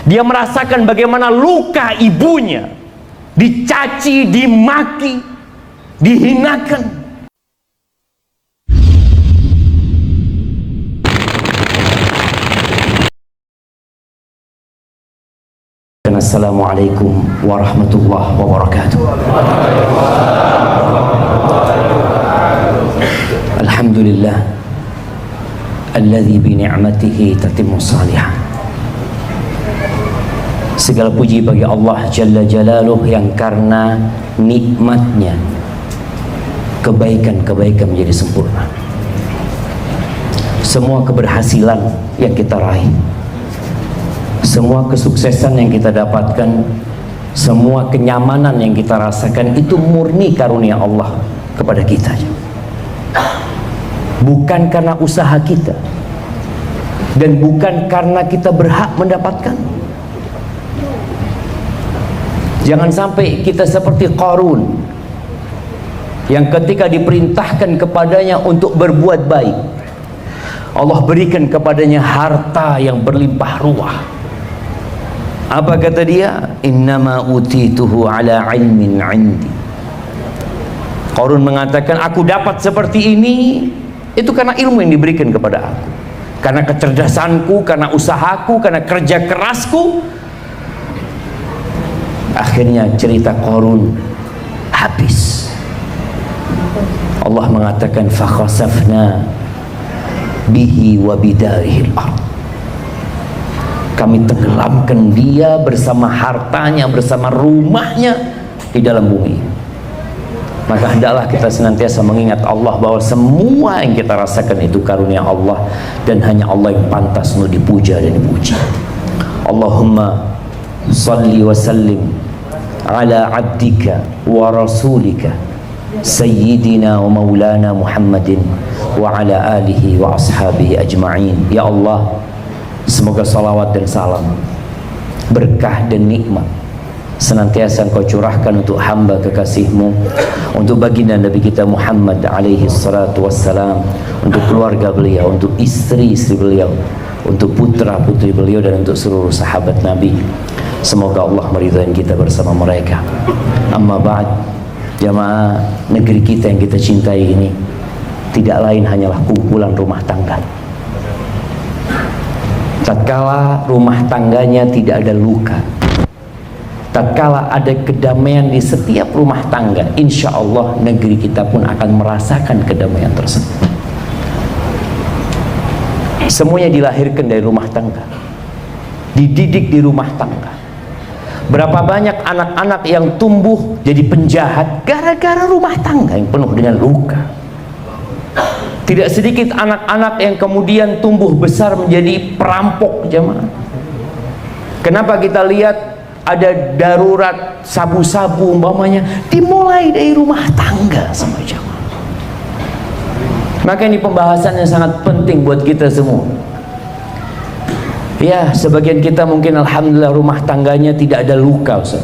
Dia merasakan bagaimana luka ibunya, dicaci, dimaki, dihinakan. Assalamualaikum warahmatullahi wabarakatuh. Alhamdulillah alladzi bi ni'matihi tatimmu shalihat. Segala puji bagi Allah Jalla Jalaluh yang karena nikmatnya kebaikan-kebaikan menjadi sempurna. Semua keberhasilan yang kita raih, semua kesuksesan yang kita dapatkan, semua kenyamanan yang kita rasakan itu murni karunia Allah kepada kita, bukan karena usaha kita dan bukan karena kita berhak mendapatkan. Jangan sampai kita seperti Qarun yang ketika diperintahkan kepadanya untuk berbuat baik, Allah berikan kepadanya harta yang berlimpah ruah. Apa kata dia? Innama utituhu ala ilmin indi. Qarun mengatakan, aku dapat seperti ini itu karena ilmu yang diberikan kepada aku, karena kecerdasanku, karena usahaku, karena kerja kerasku. Akhirnya cerita Qarun habis. Allah mengatakan fakhasafna bihi wa bidarihil ardh. Kami tenggelamkan dia bersama hartanya, bersama rumahnya di dalam bumi. Maka hendaklah kita senantiasa mengingat Allah bahwa semua yang kita rasakan itu karunia Allah, dan hanya Allah yang pantas untuk dipuja dan dipuji. Allahumma salli wa sallim ala abdika wa rasulika sayyidina wa maulana Muhammadin wa ala alihi wa ashabihi ajma'in. Ya Allah, semoga salawat dan salam, berkah dan nikmat senantiasa Engkau curahkan untuk hamba kekasih-Mu, untuk baginda Nabi kita Muhammad alaihi salatu wassalam, untuk keluarga beliau, untuk istri-istri beliau, untuk putra-putri beliau, dan untuk seluruh sahabat Nabi. Semoga Allah meridhai kita bersama mereka. Amma ba'd, jamaah, negeri kita yang kita cintai ini tidak lain hanyalah kumpulan rumah tangga. Tatkala rumah tangganya tidak ada luka, tatkala ada kedamaian di setiap rumah tangga, insya Allah negeri kita pun akan merasakan kedamaian tersebut. Semuanya dilahirkan dari rumah tangga, dididik di rumah tangga. Berapa banyak anak-anak yang tumbuh jadi penjahat gara-gara rumah tangga yang penuh dengan luka. Tidak sedikit anak-anak yang kemudian tumbuh besar menjadi perampok, jemaah. Kenapa kita lihat ada darurat sabu-sabu umpamanya dimulai dari rumah tangga sama jemaah. Maka ini pembahasan yang sangat penting buat kita semua. Ya, sebagian kita mungkin alhamdulillah rumah tangganya tidak ada luka, Ustaz,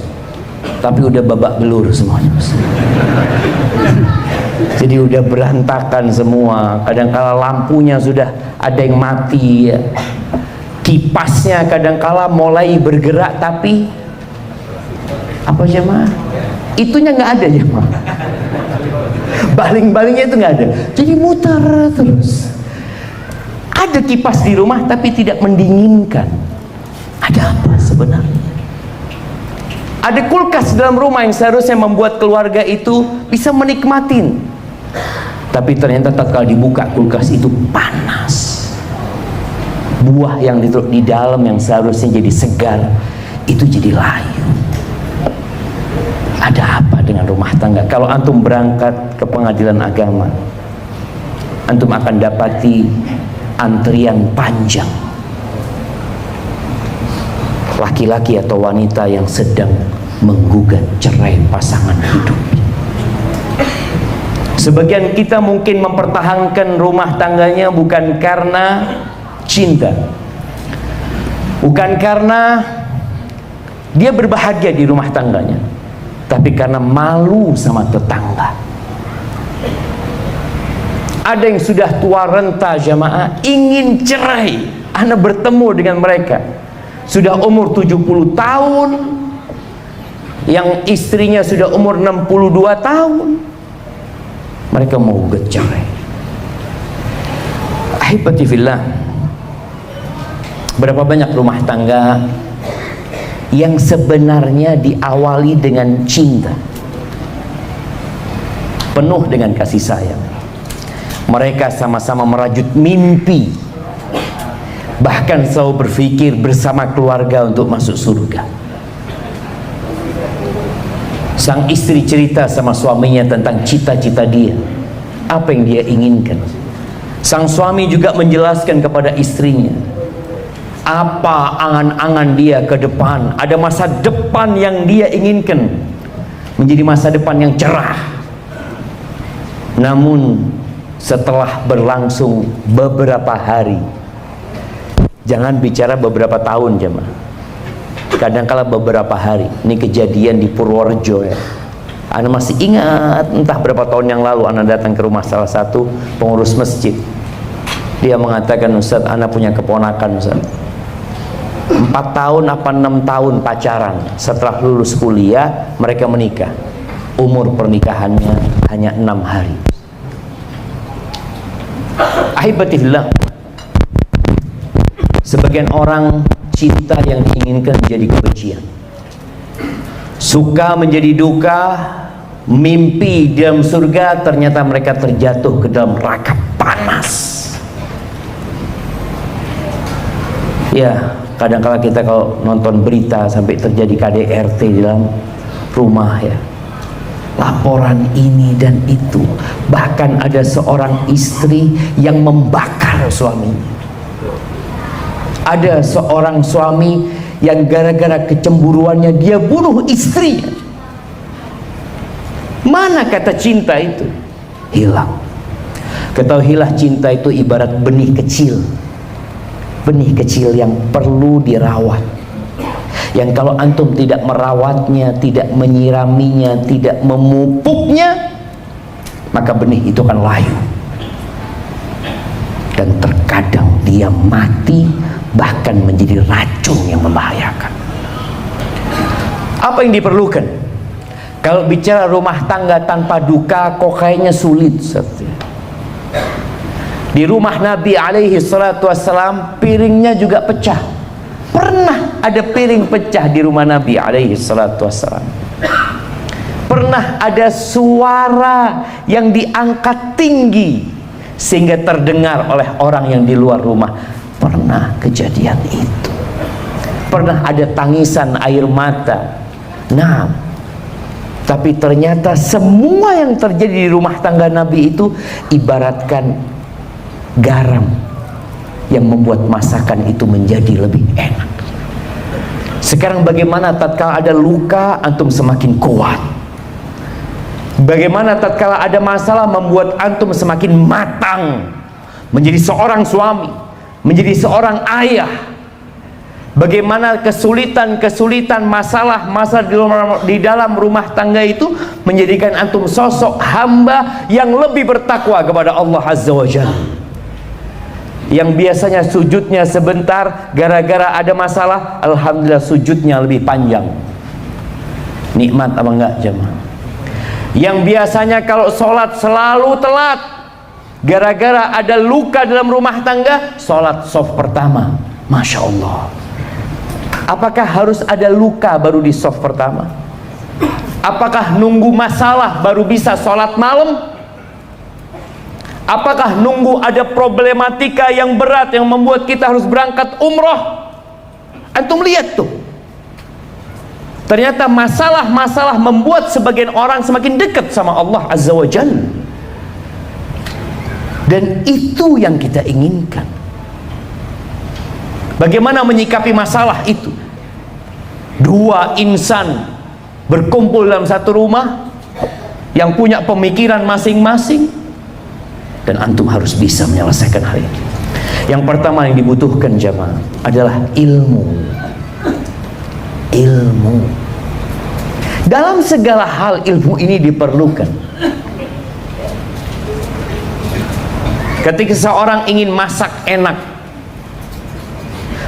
tapi udah babak belur semuanya, Ustaz. Jadi udah berantakan semua. Kadangkala lampunya sudah ada yang mati, ya. Kipasnya kadangkala mulai bergerak tapi apa jemaah? Itunya nggak ada jemaah. Baling-balingnya itu nggak ada. Jadi muter terus. Ada kipas di rumah tapi tidak mendinginkan. Ada apa sebenarnya? Ada kulkas dalam rumah yang seharusnya membuat keluarga itu bisa menikmatin, tapi ternyata tatkala dibuka kulkas itu panas. Buah yang ditaruh di dalam yang seharusnya jadi segar itu jadi layu. Ada apa dengan rumah tangga? Kalau antum berangkat ke pengadilan agama, antum akan dapati antrian panjang, laki-laki atau wanita yang sedang menggugat cerai pasangan hidup. Sebagian kita mungkin mempertahankan rumah tangganya bukan karena cinta, bukan karena dia berbahagia di rumah tangganya, tapi karena malu sama tetangga. Ada yang sudah tua renta jamaah ingin cerai, Anda bertemu dengan mereka, sudah umur 70 tahun, yang istrinya sudah umur 62 tahun, mereka mau gugat cerai. Ahibati fillah, berapa banyak rumah tangga yang sebenarnya diawali dengan cinta, penuh dengan kasih sayang. Mereka sama-sama merajut mimpi, bahkan selalu berpikir bersama keluarga untuk masuk surga. Sang istri cerita sama suaminya tentang cita-cita dia, apa yang dia inginkan. Sang suami juga menjelaskan kepada istrinya apa angan-angan dia ke depan. Ada masa depan yang dia inginkan menjadi masa depan yang cerah. Namun setelah berlangsung beberapa hari, jangan bicara beberapa tahun jemaah, kadangkala beberapa hari. Ini kejadian di Purworejo ya. Ana masih ingat, entah berapa tahun yang lalu Ana datang ke rumah salah satu pengurus masjid. Dia mengatakan, Ustaz, Ana punya keponakan, Ustaz, 4 tahun apa 6 tahun pacaran. Setelah lulus kuliah mereka menikah. Umur pernikahannya hanya 6 hari. Ahibatillah, sebagian orang cinta yang diinginkan menjadi kebencian, suka menjadi duka, mimpi di dalam surga, ternyata mereka terjatuh ke dalam neraka panas. Ya, kadang-kala kita kalau nonton berita sampai terjadi KDRT di dalam rumah ya, laporan ini dan itu. Bahkan ada seorang istri yang membakar suaminya. Ada seorang suami yang gara-gara kecemburuannya dia bunuh istrinya. Mana kata cinta itu? Hilang. Ketahuilah, cinta itu ibarat benih kecil. Benih kecil yang perlu dirawat, yang kalau antum tidak merawatnya, tidak menyiraminya, tidak memupuknya, maka benih itu akan layu dan terkadang dia mati, bahkan menjadi racun yang membahayakan. Apa yang diperlukan? Kalau bicara rumah tangga tanpa duka, kok kayaknya sulit. Di rumah Nabi alaihi salatu wassalam, piringnya juga pecah. Pernah ada piring pecah di rumah Nabi alaihi salatu wassalam. Pernah ada suara yang diangkat tinggi sehingga terdengar oleh orang yang di luar rumah. Pernah kejadian itu. Pernah ada tangisan air mata. Nah, tapi ternyata semua yang terjadi di rumah tangga Nabi itu ibaratkan garam yang membuat masakan itu menjadi lebih enak. Sekarang bagaimana tatkala ada luka, antum semakin kuat. Bagaimana tatkala ada masalah membuat antum semakin matang menjadi seorang suami, menjadi seorang ayah. Bagaimana kesulitan-kesulitan, masalah-masalah di dalam rumah tangga itu menjadikan antum sosok hamba yang lebih bertakwa kepada Allah Azza wa Jalla. Yang biasanya sujudnya sebentar, gara-gara ada masalah, alhamdulillah sujudnya lebih panjang. Nikmat apa enggak jemaah? Yang biasanya kalau sholat selalu telat, gara-gara ada luka dalam rumah tangga, sholat shaf pertama. Masya Allah. Apakah harus ada luka baru di shaf pertama? Apakah nunggu masalah baru bisa sholat malam? Apakah nunggu ada problematika yang berat yang membuat kita harus berangkat umroh? Antum lihat tuh, ternyata masalah-masalah membuat sebagian orang semakin dekat sama Allah Azza wa Jalla. Dan itu yang kita inginkan. Bagaimana menyikapi masalah itu? Dua insan berkumpul dalam satu rumah yang punya pemikiran masing-masing, dan antum harus bisa menyelesaikan hal ini. Yang pertama yang dibutuhkan jamaah adalah ilmu. Ilmu. Dalam segala hal ilmu ini diperlukan. Ketika seorang ingin masak enak,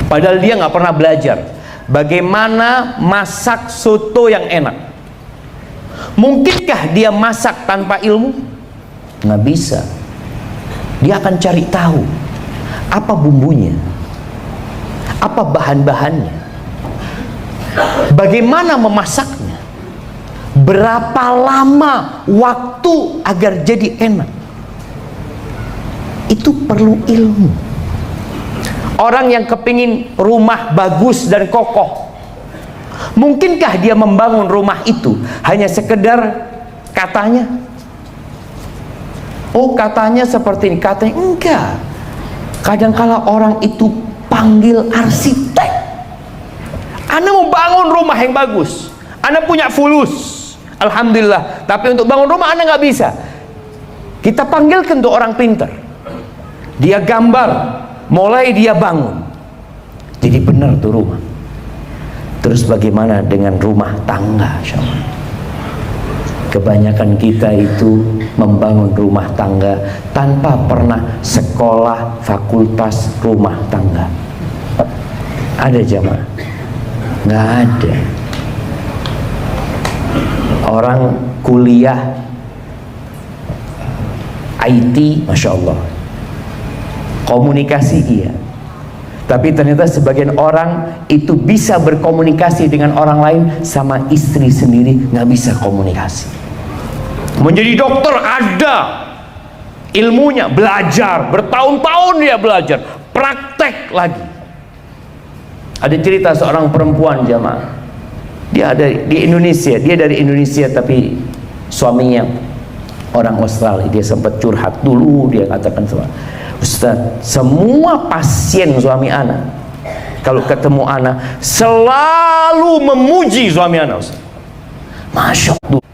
Padahal dia nggak pernah belajar bagaimana masak soto yang enak. Mungkinkah dia masak tanpa ilmu? Nggak bisa. Dia akan cari tahu apa bumbunya, apa bahan-bahannya, bagaimana memasaknya, berapa lama waktu agar jadi enak. Itu perlu ilmu. Orang yang kepingin rumah bagus dan kokoh, mungkinkah dia membangun rumah itu hanya sekedar katanya? Oh, katanya seperti ini, katanya enggak. Kadangkala orang itu panggil arsitek. Anda mau bangun rumah yang bagus, Anda punya fulus, alhamdulillah, tapi untuk bangun rumah Anda nggak bisa. Kita panggilkan untuk orang pintar, dia gambar, mulai dia bangun, jadi benar tuh rumah. Terus bagaimana dengan rumah tangga? Kebanyakan kita itu membangun rumah tangga tanpa pernah sekolah fakultas rumah tangga. Ada jamaah? Nggak ada. Orang kuliah IT, Masya Allah, komunikasi iya, tapi ternyata sebagian orang itu bisa berkomunikasi dengan orang lain, sama istri sendiri nggak bisa komunikasi. Menjadi dokter ada ilmunya, belajar bertahun-tahun, dia belajar, praktek lagi. Ada cerita seorang perempuan jamaah, dia ada di Indonesia, dia dari Indonesia tapi suaminya orang Australia. Dia sempat curhat dulu, dia katakan, Ustaz, semua pasien suami ana kalau ketemu ana selalu memuji suami ana, Ustaz. Masya Allah.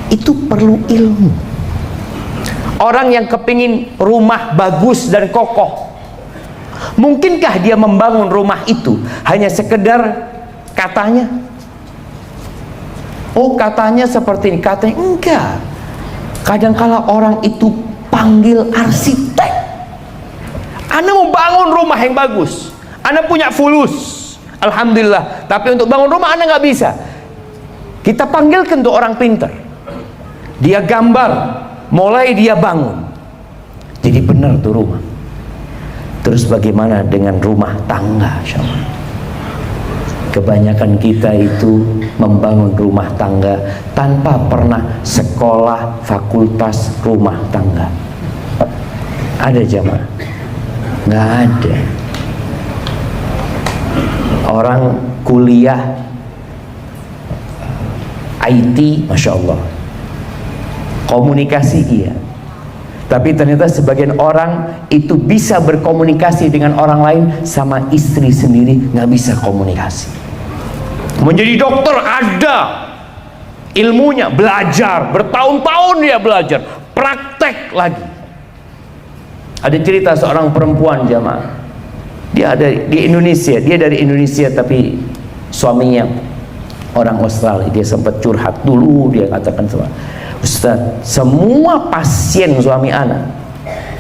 Itu perlu ilmu. Orang yang kepingin rumah bagus dan kokoh, mungkinkah dia membangun rumah itu hanya sekedar katanya? Oh, katanya seperti ini, katanya enggak. Kadangkala orang itu panggil arsitek. Anda mau bangun rumah yang bagus, Anda punya fulus, alhamdulillah, tapi untuk bangun rumah Anda nggak bisa. Kita panggilkan untuk orang pintar, dia gambar, mulai dia bangun, jadi benar tuh rumah. Terus bagaimana dengan rumah tangga? Kebanyakan kita itu membangun rumah tangga tanpa pernah sekolah fakultas rumah tangga. Ada jamaah? Nggak ada. Orang kuliah IT, Masya Allah, komunikasi iya, tapi ternyata sebagian orang itu bisa berkomunikasi dengan orang lain, sama istri sendiri nggak bisa komunikasi. Menjadi dokter ada ilmunya, belajar bertahun-tahun, dia belajar, praktek lagi. Ada cerita seorang perempuan jamaah, dia ada di Indonesia, dia dari Indonesia tapi suaminya orang Australia. Dia sempat curhat dulu, dia katakan, Ustaz, semua pasien suami ana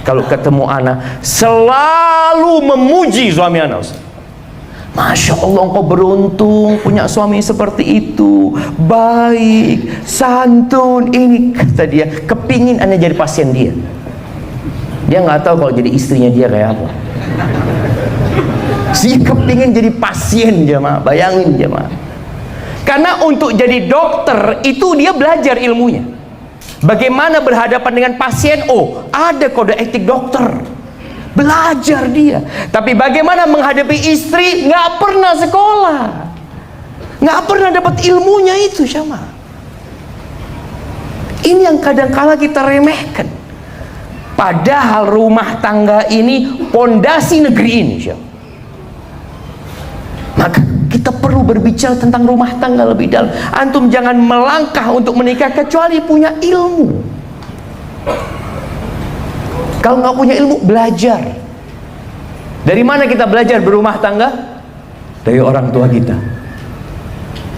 kalau ketemu ana selalu memuji suami ana, Ustaz. Masya Allah, engkau beruntung punya suami seperti itu, baik, santun. Ini kata dia, kepingin anda jadi pasien dia. Dia nggak tahu kalau jadi istrinya dia kayak apa. Si kepingin jadi pasien jemaah, bayangin jemaah. Karena untuk jadi dokter itu dia belajar ilmunya. Bagaimana berhadapan dengan pasien? Oh, ada kode etik dokter. Belajar dia. Tapi bagaimana menghadapi istri? Nggak pernah sekolah, nggak pernah dapat ilmunya itu, sama. Ini yang kadang-kala kita remehkan. Padahal rumah tangga ini pondasi negeri ini, syam. Maka kita perlu berbicara tentang rumah tangga lebih dalam. Antum jangan melangkah untuk menikah kecuali punya ilmu. Kalau nggak punya ilmu, belajar. Dari mana kita belajar berumah tangga? Dari orang tua kita.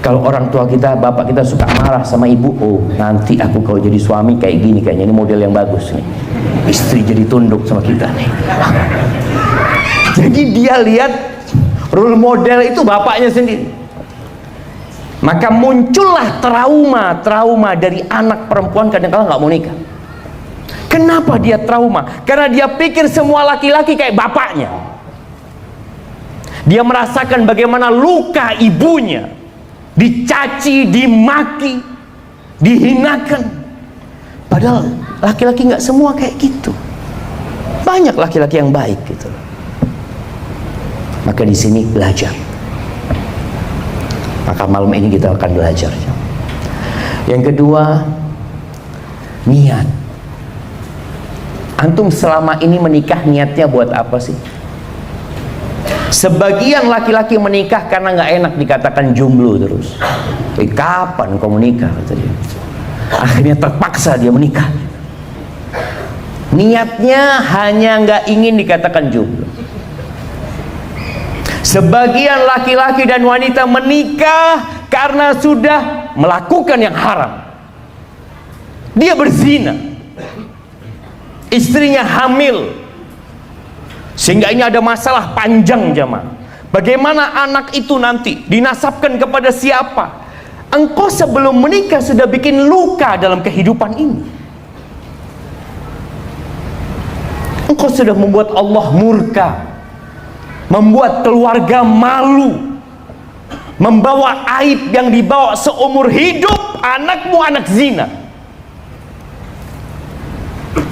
Kalau orang tua kita, bapak kita suka marah sama ibu, oh nanti aku kalau jadi suami kayak gini, kayaknya ini model yang bagus nih, istri jadi tunduk sama kita nih. Jadi dia lihat role model itu bapaknya sendiri. Maka muncullah trauma dari anak perempuan kadang-kadang nggak mau nikah. Kenapa dia trauma? Karena dia pikir semua laki-laki kayak bapaknya. Dia merasakan bagaimana luka ibunya, dicaci, dimaki, dihinakan. Padahal laki-laki nggak semua kayak gitu. Banyak laki-laki yang baik gitu. Maka di sini belajar. Maka malam ini kita akan belajar. Yang kedua, niat. Antum selama ini menikah niatnya buat apa sih? Sebagian laki-laki menikah karena nggak enak dikatakan jomblo terus. Kapan kau menikah? Kata dia. Akhirnya terpaksa dia menikah. Niatnya hanya nggak ingin dikatakan jomblo. Sebagian laki-laki dan wanita menikah karena sudah melakukan yang haram. Dia berzina, istrinya hamil, sehingga ini ada masalah panjang jamaah. Bagaimana anak itu nanti dinasabkan kepada siapa? Engkau sebelum menikah sudah bikin luka dalam kehidupan ini. Engkau sudah membuat Allah murka, membuat keluarga malu, membawa aib yang dibawa seumur hidup. Anakmu anak zina.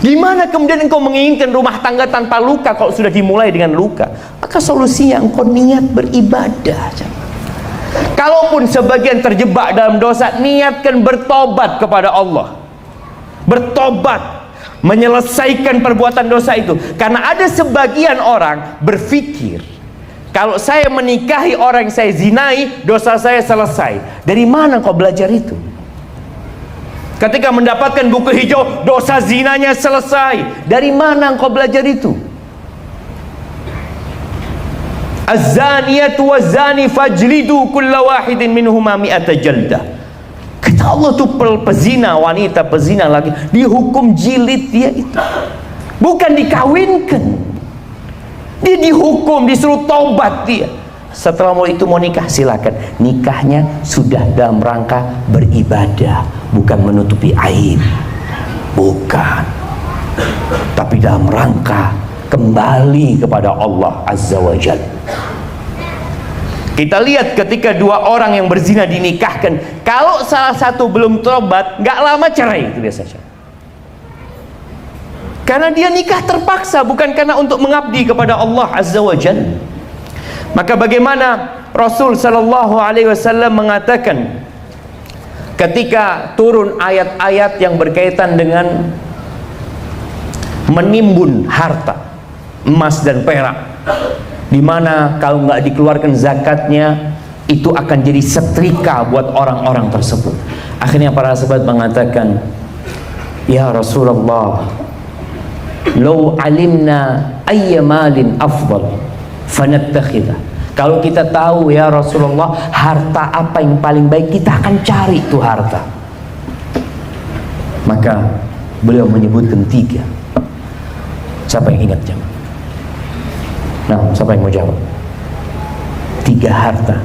Gimana kemudian engkau menginginkan rumah tangga tanpa luka kalau sudah dimulai dengan luka? Maka solusinya engkau niat beribadah. Kalaupun sebagian terjebak dalam dosa, niatkan bertobat kepada Allah. Bertobat, menyelesaikan perbuatan dosa itu. Karena ada sebagian orang berpikir, kalau saya menikahi orang yang saya zinai, dosa saya selesai. Dari mana kau belajar itu? Ketika mendapatkan buku hijau, dosa zinanya selesai. Dari mana engkau belajar itu? Az-zaniyatu waz-zani fajlidu kulla wahidin minhuma mi'ata jaldah. Kata Allah tuh pezina wanita, pezina lagi, dihukum jilid dia itu. Bukan dikawinkan. Dia dihukum, disuruh taubat dia. Setelah itu mau nikah, silakan. Nikahnya sudah dalam rangka beribadah, bukan menutupi aib. Bukan. Tapi dalam rangka kembali kepada Allah Azza wa Jalla. Kita lihat ketika dua orang yang berzina dinikahkan, kalau salah satu belum tobat, nggak lama cerai itu biasanya. Karena dia nikah terpaksa, bukan karena untuk mengabdi kepada Allah Azza wa Jalla. Maka bagaimana Rasul Sallallahu Alaihi Wasallam mengatakan ketika turun ayat-ayat yang berkaitan dengan menimbun harta emas dan perak, di mana kalau nggak dikeluarkan zakatnya itu akan jadi setrika buat orang-orang tersebut. Akhirnya para sahabat mengatakan, ya Rasulullah, law alimna ayya malin afdal fanattakhidah. Kalau kita tahu ya Rasulullah harta apa yang paling baik, kita akan cari itu harta. Maka beliau menyebutkan 3. Siapa yang ingat jemaah? Nah, siapa yang mau jawab? 3 harta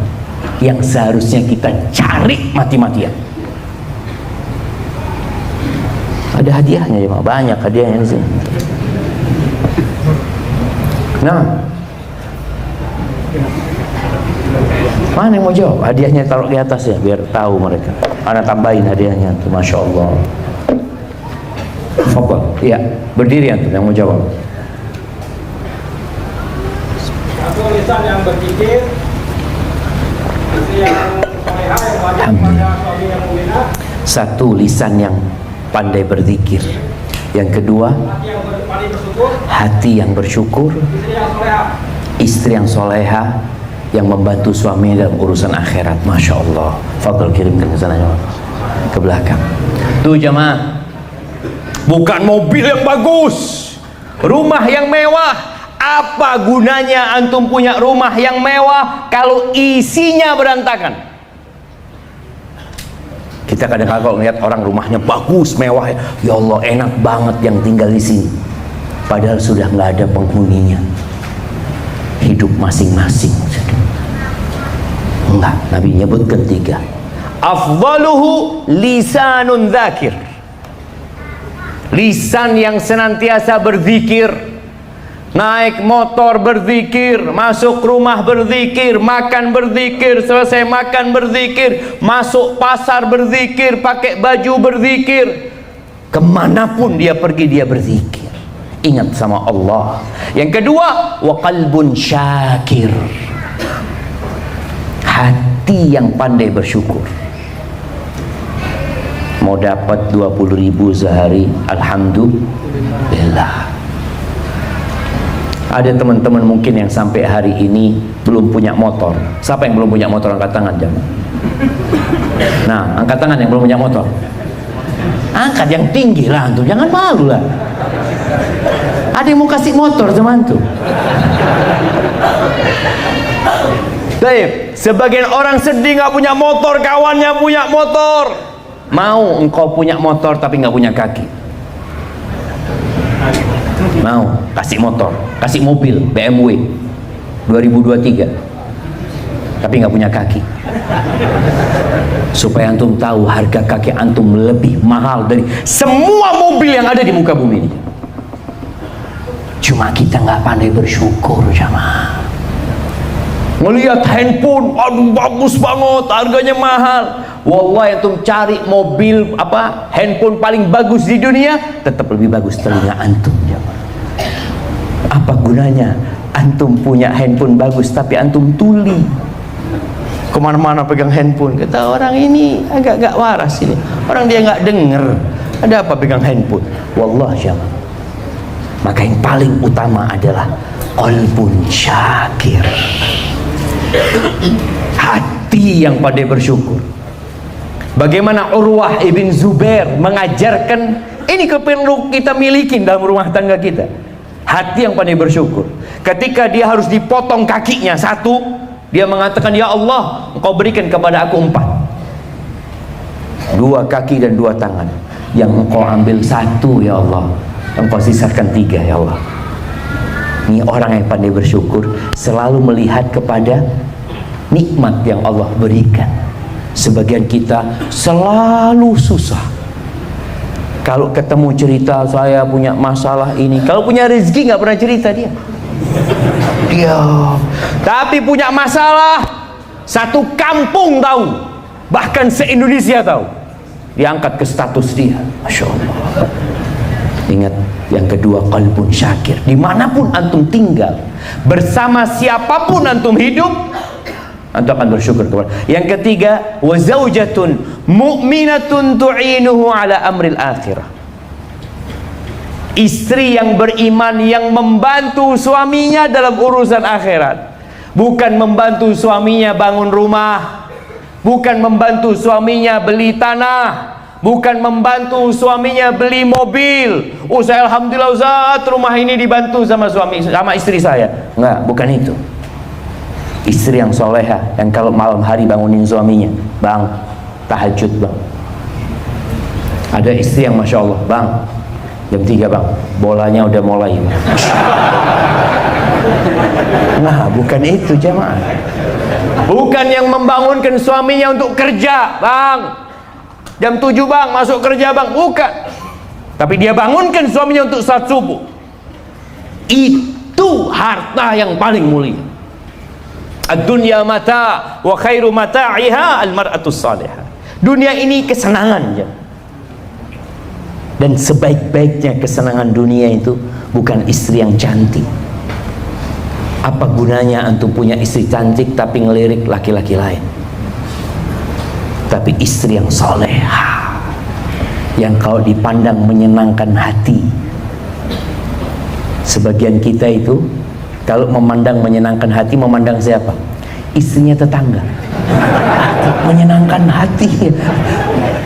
yang seharusnya kita cari mati-matian. Ada hadiahnya jemaah, banyak hadiahnya di sini. Nah, mana yang mau jawab? Hadiahnya taruh di atas ya, biar tahu mereka. Ana tambahin hadiahnya tuh, masya Allah. Fadhal, ya, berdiri antum yang mau jawab. Satu lisan yang berpikir, istri yang soleha yang wajib kepada suami yang mu'minah. Satu lisan yang pandai berzikir. Yang kedua, hati yang bersyukur. Istri yang soleha yang membantu suami dalam urusan akhirat. Masya Allah. Fadl kirimkan ke sana, ke belakang. Tuh jamaah, bukan mobil yang bagus, rumah yang mewah. Apa gunanya antum punya rumah yang mewah kalau isinya berantakan? Kita kadang-kadang kalau melihat orang rumahnya bagus, mewah, ya Allah enak banget yang tinggal di sini. Padahal sudah nggak ada penghuninya. hidup masing-masing. Enggak, Nabi nyebutkan 3. Afdaluhu lisanun dzakir. Lisan yang senantiasa berzikir, naik motor berzikir, masuk rumah berzikir, makan berzikir, selesai makan berzikir, masuk pasar berzikir, pakai baju berzikir, kemanapun dia pergi dia berzikir, ingat sama Allah. Yang kedua, wa qalbun syakir, hati yang pandai bersyukur. Mau dapat 20.000 sehari, alhamdulillah. Ada teman-teman mungkin yang sampai hari ini belum punya motor. Siapa yang belum punya motor? Angkat tangan, jangan. Nah, angkat tangan yang belum punya motor. Angkat yang tinggi lah antum, jangan malu lah. Ada yang mau kasih motor sama antum. Baik, sebagian orang sedih nggak punya motor, kawannya punya motor. Mau engkau punya motor tapi nggak punya kaki? Mau kasih motor, kasih mobil BMW 2023 tapi nggak punya kaki, supaya antum tahu harga kaki antum lebih mahal dari semua mobil yang ada di muka bumi ini. Cuma kita nggak pandai bersyukur, jamaah. Melihat handphone, aduh bagus banget, harganya mahal. Wallahi antum cari mobil handphone paling bagus di dunia, tetap lebih bagus telinga antum, jamaah. Apa gunanya antum punya handphone bagus tapi antum tuli, kemana-mana pegang handphone? Kata orang ini agak-agak waras ini, orang dia nggak denger, ada apa pegang handphone? Wallah jamaah. Maka yang paling utama adalah qalbun syakir, hati yang pandai bersyukur. Bagaimana Urwah ibn Zubair mengajarkan ini, perlu kita miliki dalam rumah tangga kita. Hati yang pandai bersyukur. Ketika dia harus dipotong kakinya satu, dia mengatakan, ya Allah, engkau berikan kepada aku 4, 2 kaki dan 2 tangan. Yang engkau ambil 1 ya Allah, engkau sisakan 3 ya Allah. Ini orang yang pandai bersyukur, selalu melihat kepada nikmat yang Allah berikan. Sebagian kita selalu susah. Kalau ketemu cerita saya punya masalah ini, kalau punya rezeki nggak pernah cerita dia. Tapi punya masalah, satu kampung tahu, bahkan se-Indonesia tahu. Diangkat ke status dia, masya Allah. Ingat yang kedua, qalbun syakir. Dimanapun antum tinggal, bersama siapapun antum hidup, antum akan bersyukur kepada. Yang ketiga, wa zaujatun mu'minatun tu'inuhu ala amril akhirah. Istri yang beriman yang membantu suaminya dalam urusan akhirat. Bukan membantu suaminya bangun rumah, bukan membantu suaminya beli tanah, bukan membantu suaminya beli mobil. Saya alhamdulillah Ustaz, rumah ini dibantu sama istri saya. Enggak, bukan itu. Istri yang soleha, yang kalau malam hari bangunin suaminya, bang, tahajud bang. Ada istri yang masya Allah, bang, jam 3 bang, bolanya udah mulai. Nah, bukan itu jamaah. Bukan yang membangunkan suaminya untuk kerja, bang, jam 7 bang, masuk kerja bang, bukan. Tapi dia bangunkan suaminya untuk salat subuh. Itu harta yang paling mulia. Ad-dunya mata wa khairu mata'iha al-mar'atus salihah. Dunia ini kesenangan ya. Dan sebaik-baiknya kesenangan dunia itu bukan istri yang cantik. Apa gunanya antum punya istri cantik tapi ngelirik laki-laki lain? Tapi istri yang salehah, yang kalau dipandang menyenangkan hati. Sebagian kita itu kalau memandang menyenangkan hati, memandang siapa? Istrinya tetangga. Menyenangkan hati.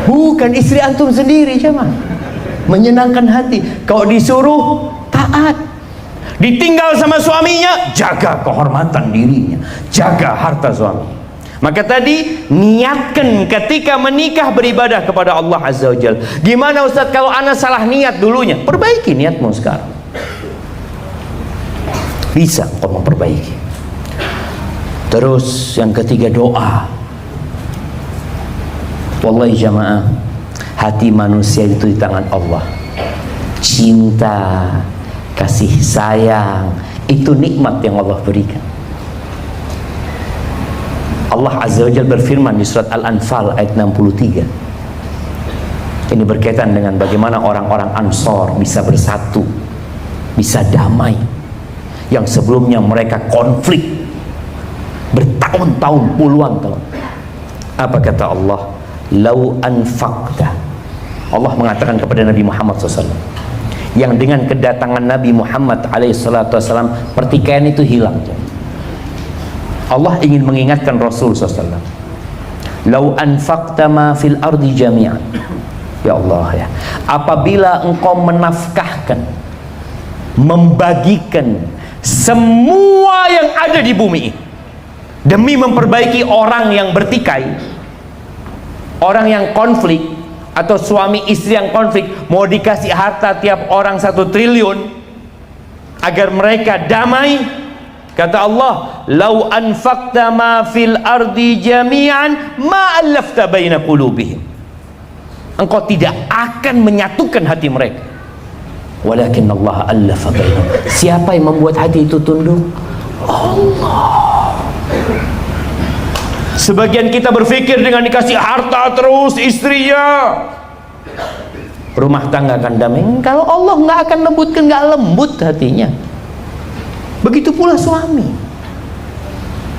Bukan istri antum sendiri, cuma menyenangkan hati. Kalau disuruh taat, ditinggal sama suaminya, jaga kehormatan dirinya, jaga harta suami. Maka tadi niatkan ketika menikah beribadah kepada Allah Azza wa Jalla. Gimana Ustaz kalau ana salah niat dulunya? Perbaiki niatmu sekarang. Bisa kau memperbaiki. Terus yang ketiga doa. Wallahi jamaah, hati manusia itu di tangan Allah. Cinta, kasih sayang, itu nikmat yang Allah berikan. Allah Azza wa Jalla berfirman di surat Al-Anfal ayat 63. Ini berkaitan dengan bagaimana orang-orang Ansor bisa bersatu, bisa damai, yang sebelumnya mereka konflik bertahun-tahun, puluhan tahun. Apa kata Allah? Lau anfaqta. Allah mengatakan kepada Nabi Muhammad SAW, yang dengan kedatangan Nabi Muhammad SAW pertikaian itu hilang. Allah ingin mengingatkan Rasul SAW, lau anfaqta ma fil ardi jami'an. Ya Allah ya, apabila engkau menafkahkan, membagikan semua yang ada di bumi ini demi memperbaiki orang yang bertikai, orang yang konflik, atau suami istri yang konflik, mau dikasih harta tiap orang 1 triliun agar mereka damai, kata Allah, lau anfaqta ma fil ardi jami'an ma allafta baina qulubihim. Engkau tidak akan menyatukan hati mereka, walakin Allah allafa bainahum. Siapa yang membuat hati itu tunduk? Allah. Sebagian kita berpikir dengan dikasih harta terus istrinya, rumah tangga akan damai. Kalau Allah nggak akan lembutkan, nggak lembut hatinya. Begitu pula suami.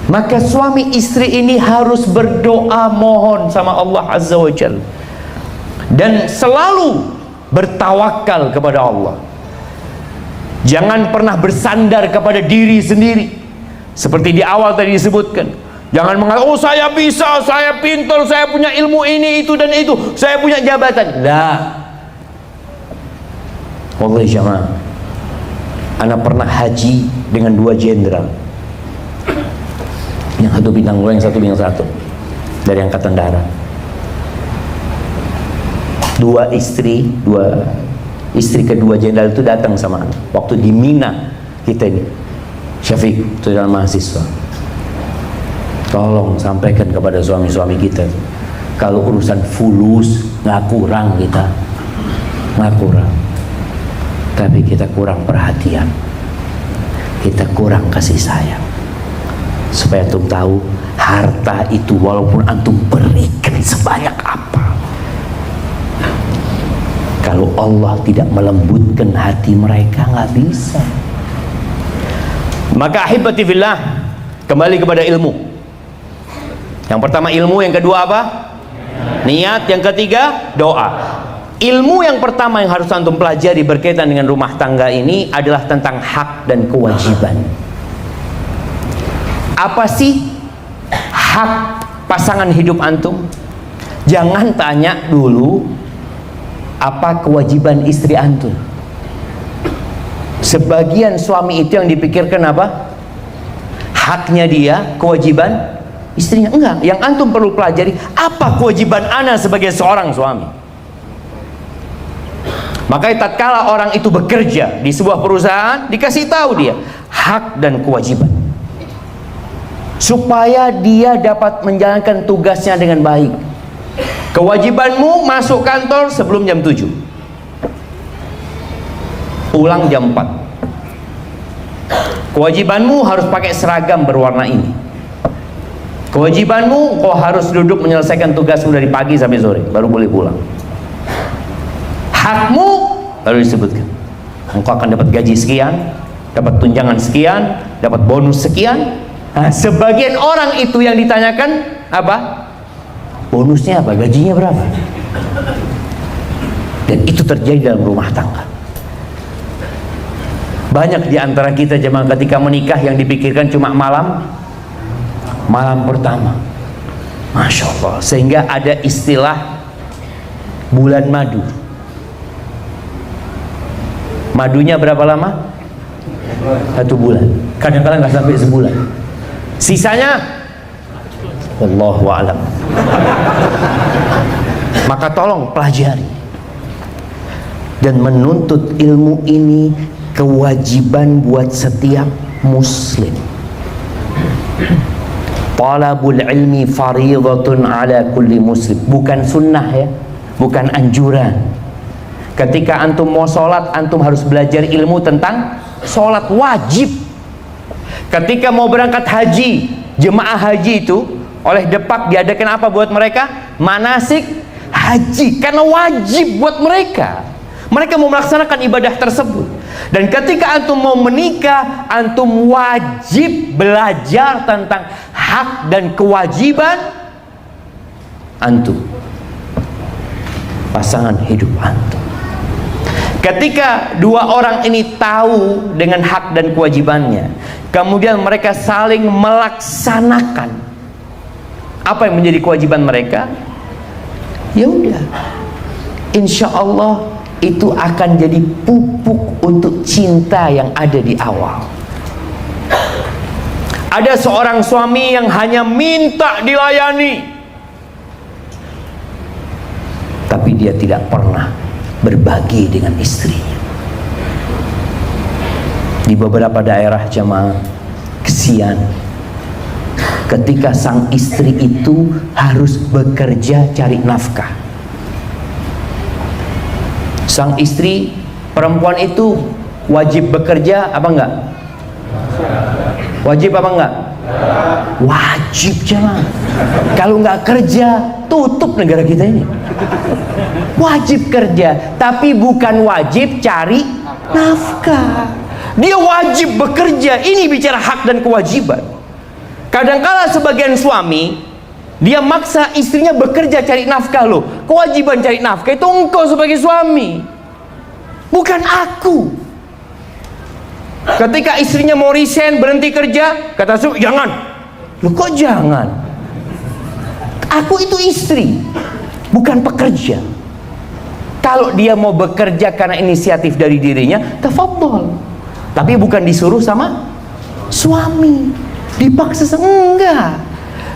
Maka suami istri ini harus berdoa mohon sama Allah Azza wa Jalla, dan selalu bertawakal kepada Allah. Jangan pernah bersandar kepada diri sendiri, seperti di awal tadi disebutkan. Jangan mengatakan, oh saya bisa, saya pintar, saya punya ilmu ini, itu dan itu, saya punya jabatan. Lah, wallahi jamaah, ana pernah haji dengan 2 jenderal, yang satu bintang 2, yang satu bintang 1 dari angkatan darat. 2 istri kedua jenderal itu datang sama ana waktu di Mina. Kita ini Syafiq, itu dalam mahasiswa, tolong sampaikan kepada suami-suami kita, kalau urusan fulus nggak kurang, kita nggak kurang, tapi kita kurang perhatian, kita kurang kasih sayang. Supaya antum tahu, harta itu walaupun antum berikan sebanyak apa, kalau Allah tidak melembutkan hati mereka, nggak bisa. Maka ahibati fillah, kembali kepada ilmu. Yang pertama ilmu, yang kedua apa? Niat, yang ketiga doa. Ilmu yang pertama yang harus antum pelajari berkaitan dengan rumah tangga ini adalah tentang hak dan kewajiban. Apa sih hak pasangan hidup antum? Jangan tanya dulu apa kewajiban istri antum. Sebagian suami itu yang dipikirkan apa? Haknya dia, kewajiban istrinya. Enggak, yang antum perlu pelajari, apa kewajiban ana sebagai seorang suami. Makanya tatkala orang itu bekerja di sebuah perusahaan, dikasih tahu dia hak dan kewajiban, supaya dia dapat menjalankan tugasnya dengan baik. Kewajibanmu masuk kantor sebelum jam 7, pulang jam 4. Kewajibanmu harus pakai seragam berwarna ini. Kewajibanmu, kau harus duduk menyelesaikan tugasmu dari pagi sampai sore, baru boleh pulang. Hakmu baru disebutkan, engkau akan dapat gaji sekian, dapat tunjangan sekian, dapat bonus sekian. Nah, sebagian orang itu yang ditanyakan apa? Bonusnya apa? Gajinya berapa? Dan itu terjadi dalam rumah tangga. Banyak di antara kita jemaah ketika menikah yang dipikirkan cuma malam pertama, Masya Allah, sehingga ada istilah bulan madu. Madunya berapa lama? 1 bulan, kadang-kadang nggak sampai sebulan, sisanya wallahu a'lam. Maka tolong pelajari dan menuntut ilmu ini kewajiban buat setiap muslim. Talabul ilmi fariidatun ala kulli muslim. Bukan sunnah ya, bukan anjuran. Ketika antum mau sholat, antum harus belajar ilmu tentang sholat, wajib. Ketika mau berangkat haji, jemaah haji itu oleh Depak diadakan apa buat mereka? Manasik haji, karena wajib buat mereka. Mereka mau melaksanakan ibadah tersebut. Dan ketika antum mau menikah, antum wajib belajar tentang hak dan kewajiban antum, pasangan hidup antum. Ketika dua orang ini tahu dengan hak dan kewajibannya, kemudian mereka saling melaksanakan apa yang menjadi kewajiban mereka, ya udah, insya Allah itu akan jadi pupuk untuk cinta yang ada di awal. Ada seorang suami yang hanya minta dilayani, tapi dia tidak pernah berbagi dengan istrinya. Di beberapa daerah jemaah, kesian ketika sang istri itu harus bekerja cari nafkah. Sang istri perempuan itu wajib bekerja apa enggak? Wajib apa enggak? Wajib jemaah. Kalau enggak kerja, tutup negara kita ini. Wajib kerja, tapi bukan wajib cari nafkah. Dia wajib bekerja. Ini bicara hak dan kewajiban. Kadangkala sebagian suami dia maksa istrinya bekerja cari nafkah. Loh, kewajiban cari nafkah itu engkau sebagai suami, bukan aku. Ketika istrinya mau resign, berhenti kerja, kata suami, jangan. Loh, kok jangan? Aku itu istri, bukan pekerja. Kalau dia mau bekerja karena inisiatif dari dirinya, tafadhol. Tapi bukan disuruh sama suami, dipaksa. Enggak.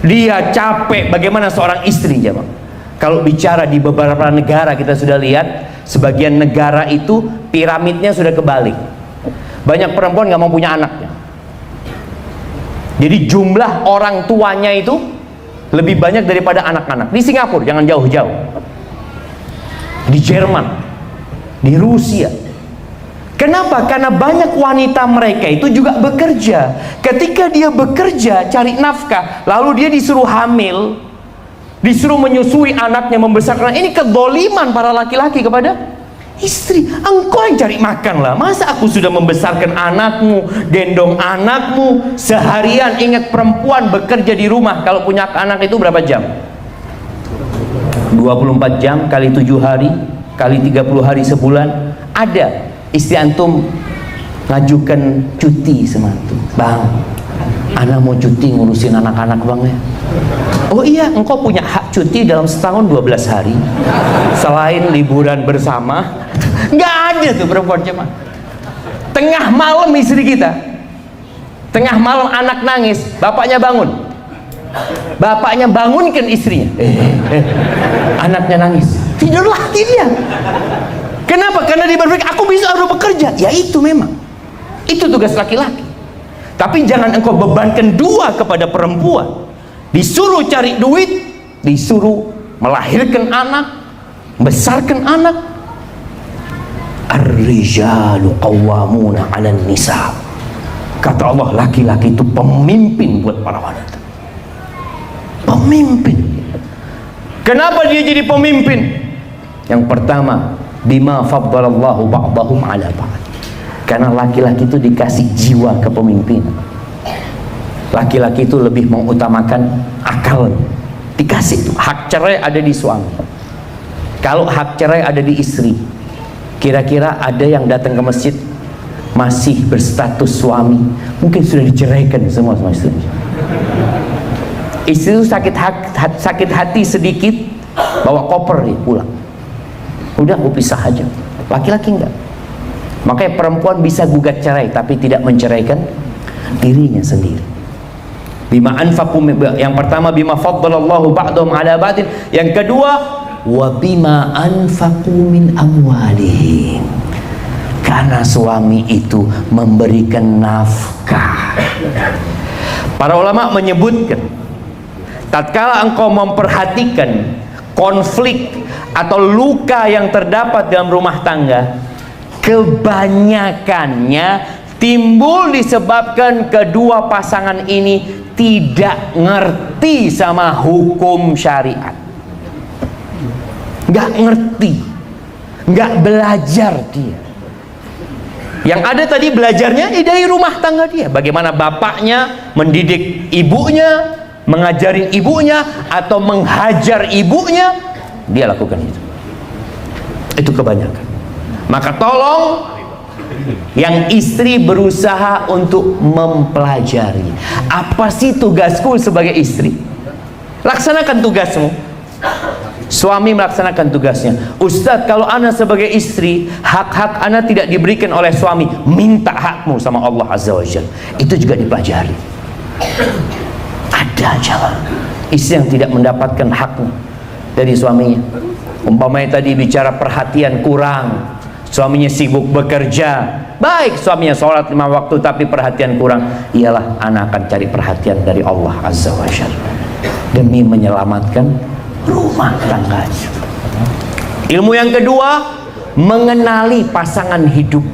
Dia capek. Bagaimana seorang istri, jemaah? Kalau bicara di beberapa negara, kita sudah lihat sebagian negara itu piramidnya sudah kebalik. Banyak perempuan nggak mau punya anaknya. Jadi jumlah orang tuanya itu lebih banyak daripada anak-anak. Di Singapura, jangan jauh-jauh. Di Jerman, di Rusia. Kenapa? Karena banyak wanita mereka itu juga bekerja. Ketika dia bekerja cari nafkah, lalu dia disuruh hamil, disuruh menyusui anaknya, membesarkan. Ini kezaliman para laki-laki kepada istri. Engkau yang cari makan lah. Masa aku sudah membesarkan anakmu, gendong anakmu seharian. Ingat, perempuan bekerja di rumah kalau punya anak itu berapa jam? 24 jam kali 7 hari kali 30 hari sebulan. Ada istri antum ngajukan cuti sama antum, bang, anak mau cuti ngurusin anak-anak bang ya. Oh iya, engkau punya hak cuti dalam setahun 12 hari selain liburan bersama. Nggak ada tuh perempuan cuma. Tengah malam istri kita, tengah malam anak nangis, bapaknya bangun. Bapaknya bangunkan istrinya. Anaknya nangis, tidur lagi dia. Kenapa? Karena dia berpikir aku bisa harus bekerja. Ya itu memang, itu tugas laki-laki. Tapi jangan engkau bebankan dua kepada perempuan. Disuruh cari duit, disuruh melahirkan anak, besarkan anak. Ar-rijalu qawwamuna 'alan nisa. Kata Allah, laki-laki itu pemimpin buat para wanita. Pemimpin. Kenapa dia jadi pemimpin? Yang pertama, bima faddalallahu ba'dahum 'ala ba'd. Karena laki-laki itu dikasih jiwa kepemimpinan. Laki-laki itu lebih mengutamakan akal. Dikasih itu. Hak cerai ada di suami. Kalau hak cerai ada di istri, kira-kira ada yang datang ke masjid masih berstatus suami, mungkin sudah diceraikan semua sama istrinya. Istri itu sakit hati sedikit, bawa koper dia pulang. Udah, aku pisah aja. Laki-laki enggak. Makanya perempuan bisa gugat cerai tapi tidak menceraikan dirinya sendiri. Bima anfaqu, yang pertama bima faddalallahu ba'dahum 'ala ba'din. Yang kedua, wa bima anfaqu min amwalihim. Karena suami itu memberikan nafkah. Para ulama menyebutkan tatkala engkau memperhatikan konflik atau luka yang terdapat dalam rumah tangga, kebanyakannya timbul disebabkan kedua pasangan ini tidak ngerti sama hukum syariat, nggak ngerti, nggak belajar dia. Yang ada tadi belajarnya dari rumah tangga dia, bagaimana bapaknya mendidik ibunya, mengajari ibunya, atau menghajar ibunya, dia lakukan itu. Itu kebanyakan. Maka tolong yang istri berusaha untuk mempelajari, apa sih tugasku sebagai istri? Laksanakan tugasmu. Suami melaksanakan tugasnya. Ustadz, kalau ana sebagai istri, hak-hak ana tidak diberikan oleh suami, minta hakmu sama Allah Azza wa Jalla. Itu juga dipelajari. Ada jalan istri yang tidak mendapatkan haknya dari suaminya. Umpamanya tadi bicara perhatian kurang, suaminya sibuk bekerja, baik suaminya sholat 5 waktu tapi perhatian kurang, iyalah anak akan cari perhatian dari Allah Azza wa Jalla demi menyelamatkan rumah tangganya. Ilmu yang kedua, mengenali pasangan hidup.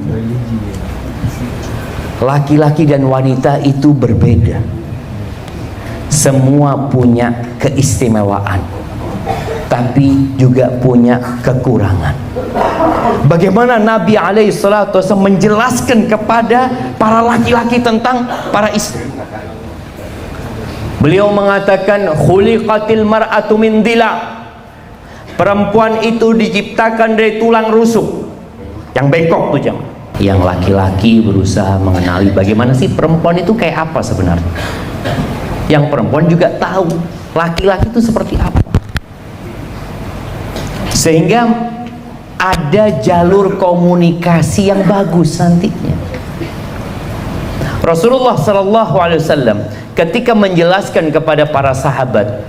Laki-laki dan wanita itu berbeda, semua punya keistimewaan, tapi juga punya kekurangan. Bagaimana Nabi SAW menjelaskan kepada para laki-laki tentang para istri? Beliau mengatakan, khuliqatil mar'atu min dila. Perempuan itu diciptakan dari tulang rusuk yang bengkok tuh jam. Yang laki-laki berusaha mengenali bagaimana sih perempuan itu kayak apa sebenarnya. Yang perempuan juga tahu laki-laki itu seperti apa. Sehingga ada jalur komunikasi yang bagus nantinya. Rasulullah SAW ketika menjelaskan kepada para sahabat,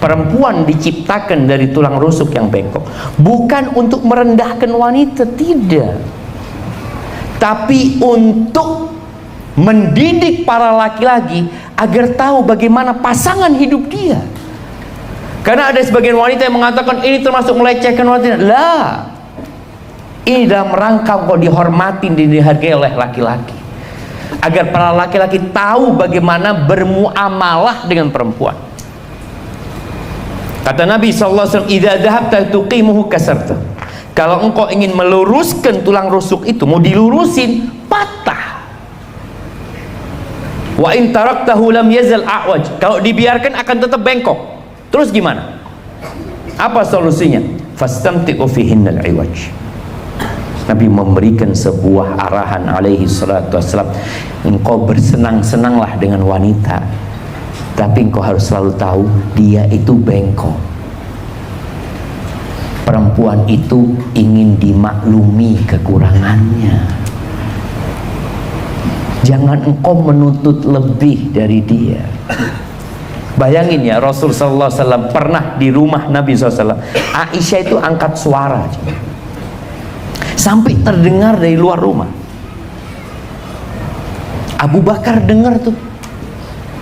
perempuan diciptakan dari tulang rusuk yang bengkok, bukan untuk merendahkan wanita, tidak, tapi untuk mendidik para laki-laki agar tahu bagaimana pasangan hidup dia. Karena ada sebagian wanita yang mengatakan ini termasuk melecehkan wanita. Lah, ini dalam rangka kok dihormatin dan dihargai oleh laki-laki, agar para laki-laki tahu bagaimana bermuamalah dengan perempuan. Kata Nabi SAW, idza dhahabta tuqimuhu kasarta. Kalau engkau ingin meluruskan tulang rusuk itu, mau dilurusin, patah. Wa in taraktahu lam yazal a'waj. Kalau dibiarkan akan tetap bengkok. Terus gimana? Apa solusinya? Fastamti'u fihinnal iwaj. Nabi memberikan sebuah arahan alaihi salatu wassalam, engkau bersenang-senanglah dengan wanita, tapi engkau harus selalu tahu dia itu bengkok. Perempuan itu ingin dimaklumi kekurangannya. Jangan engkau menuntut lebih dari dia. Bayangin ya, Rasul sallallahu alaihi wasallam pernah di rumah Nabi SAW, Aisyah itu angkat suara sampai terdengar dari luar rumah. Abu Bakar dengar tuh,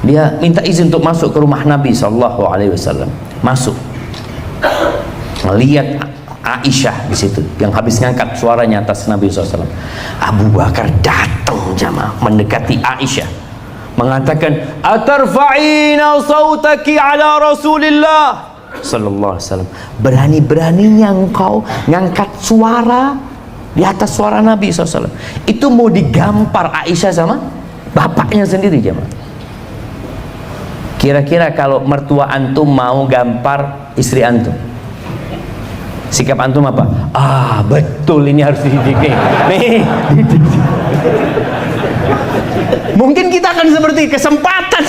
dia minta izin untuk masuk ke rumah Nabi SAW. Masuk, melihat Aisyah di situ yang habis ngangkat suaranya atas Nabi SAW. Abu Bakar datang jamaah mendekati Aisyah, mengatakan, atarfa'ina sautaki ala Rasulillah sallallahu alaihi wasallam. Berani-beraninya engkau ngangkat suara di atas suara Nabi SAW. Itu mau digampar Aisyah sama bapaknya sendiri jemaah. Kira-kira kalau mertua antum mau gampar istri antum, sikap antum apa? Ah, betul, ini harus dididik nih. Mungkin kita akan seperti kesempatan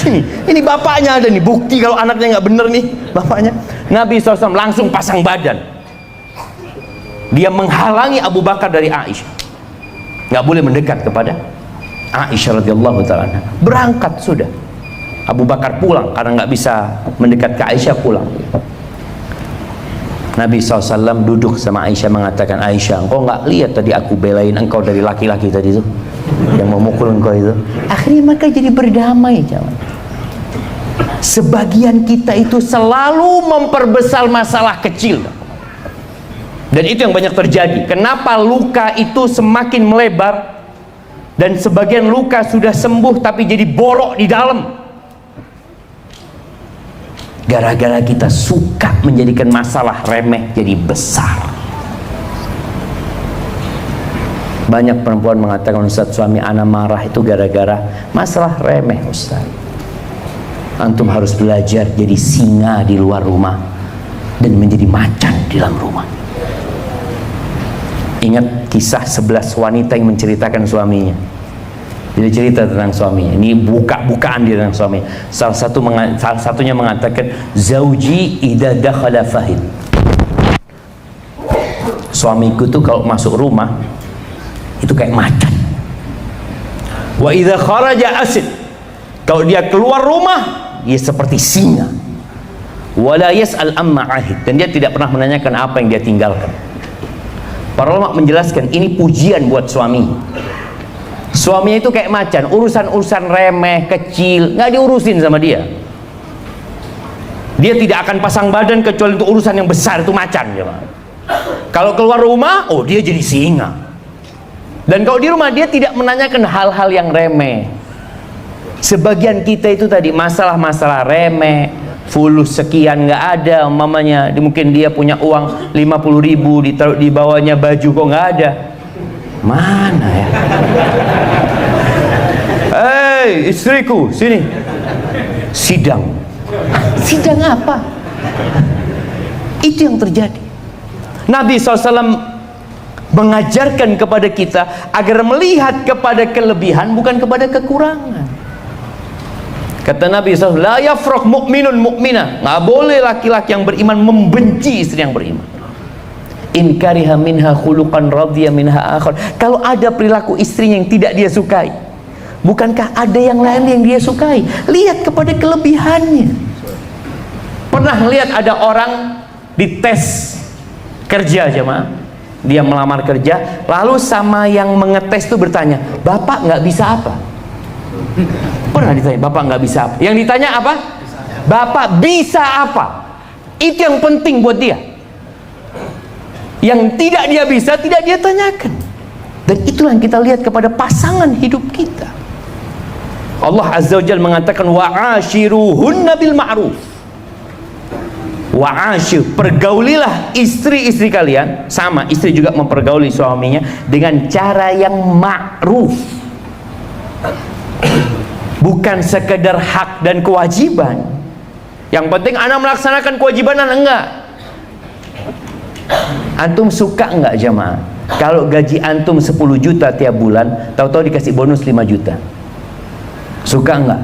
ini bapaknya ada nih, bukti kalau anaknya nggak bener nih bapaknya. Nabi SAW langsung pasang badan, dia menghalangi Abu Bakar dari Aisyah, nggak boleh mendekat kepada Aisyah radhiyallahu ta'ala. Berangkat sudah, Abu Bakar pulang karena nggak bisa mendekat ke Aisyah, pulang. Nabi SAW duduk sama Aisyah mengatakan, Aisyah, engkau nggak lihat tadi aku belain engkau dari laki-laki tadi itu yang memukul engkau itu? Akhirnya mereka jadi berdamai, jangan. Sebagian kita itu selalu memperbesar masalah kecil, dan itu yang banyak terjadi. Kenapa luka itu semakin melebar, dan sebagian luka sudah sembuh tapi jadi borok di dalam? Gara-gara kita suka menjadikan masalah remeh jadi besar. Banyak perempuan mengatakan, Ustaz, suami ana marah itu gara-gara masalah remeh. Ustaz, antum harus belajar jadi singa di luar rumah dan menjadi macan di dalam rumah. Ingat kisah 11 wanita yang menceritakan suaminya. Dia cerita tentang suaminya. Ini buka-bukaan dia tentang suaminya. Salah satunya mengatakan, Zauji idza dakhala fahid. Suamiku tuh kalau masuk rumah itu kayak macan. Wa idza kharaja asid. Kalau dia keluar rumah, dia seperti singa. Wala yas'al amma ahid. Dan dia tidak pernah menanyakan apa yang dia tinggalkan. Para ulama menjelaskan ini pujian buat suami. Suaminya itu kayak macan, urusan-urusan remeh, kecil, nggak diurusin sama dia. Dia tidak akan pasang badan kecuali untuk urusan yang besar, itu macan. Kalau keluar rumah, oh dia jadi singa. Dan kalau di rumah dia tidak menanyakan hal-hal yang remeh. Sebagian kita itu tadi masalah-masalah remeh, fulus sekian nggak ada, mamanya mungkin dia punya uang 50.000, ditaruh di bawahnya baju kok nggak ada. Mana ya? Hei istriku, sini. Sidang. Sidang apa? Itu yang terjadi. Nabi SAW mengajarkan kepada kita agar melihat kepada kelebihan bukan kepada kekurangan. Kata Nabi SAW, la yafraq mu'minun mu'minah. Nggak boleh laki-laki yang beriman membenci istri yang beriman. In kariha minha khuluqan radhiya minha akhar. Kalau ada perilaku istrinya yang tidak dia sukai, bukankah ada yang lain yang dia sukai? Lihat kepada kelebihannya. Pernah lihat ada orang dites kerja, jemaah? Dia melamar kerja, lalu sama yang mengetes itu bertanya, Bapak nggak bisa apa? Pernah ditanya, Bapak nggak bisa apa? Yang ditanya apa? Bapak bisa apa? Itu yang penting buat dia. Yang tidak dia bisa, tidak dia tanyakan. Dan itulah yang kita lihat kepada pasangan hidup kita. Allah Azza wa Jalla mengatakan, wa'ashiruhunna bil ma'ruf. Wa'ashir, pergaulilah istri-istri kalian, sama istri juga mempergauli suaminya dengan cara yang ma'ruf. Bukan sekedar hak dan kewajiban. Yang penting anak melaksanakan kewajiban anak, enggak. Antum suka enggak jamaah kalau gaji antum 10 juta tiap bulan, tahu-tahu dikasih bonus 5 juta? Suka enggak?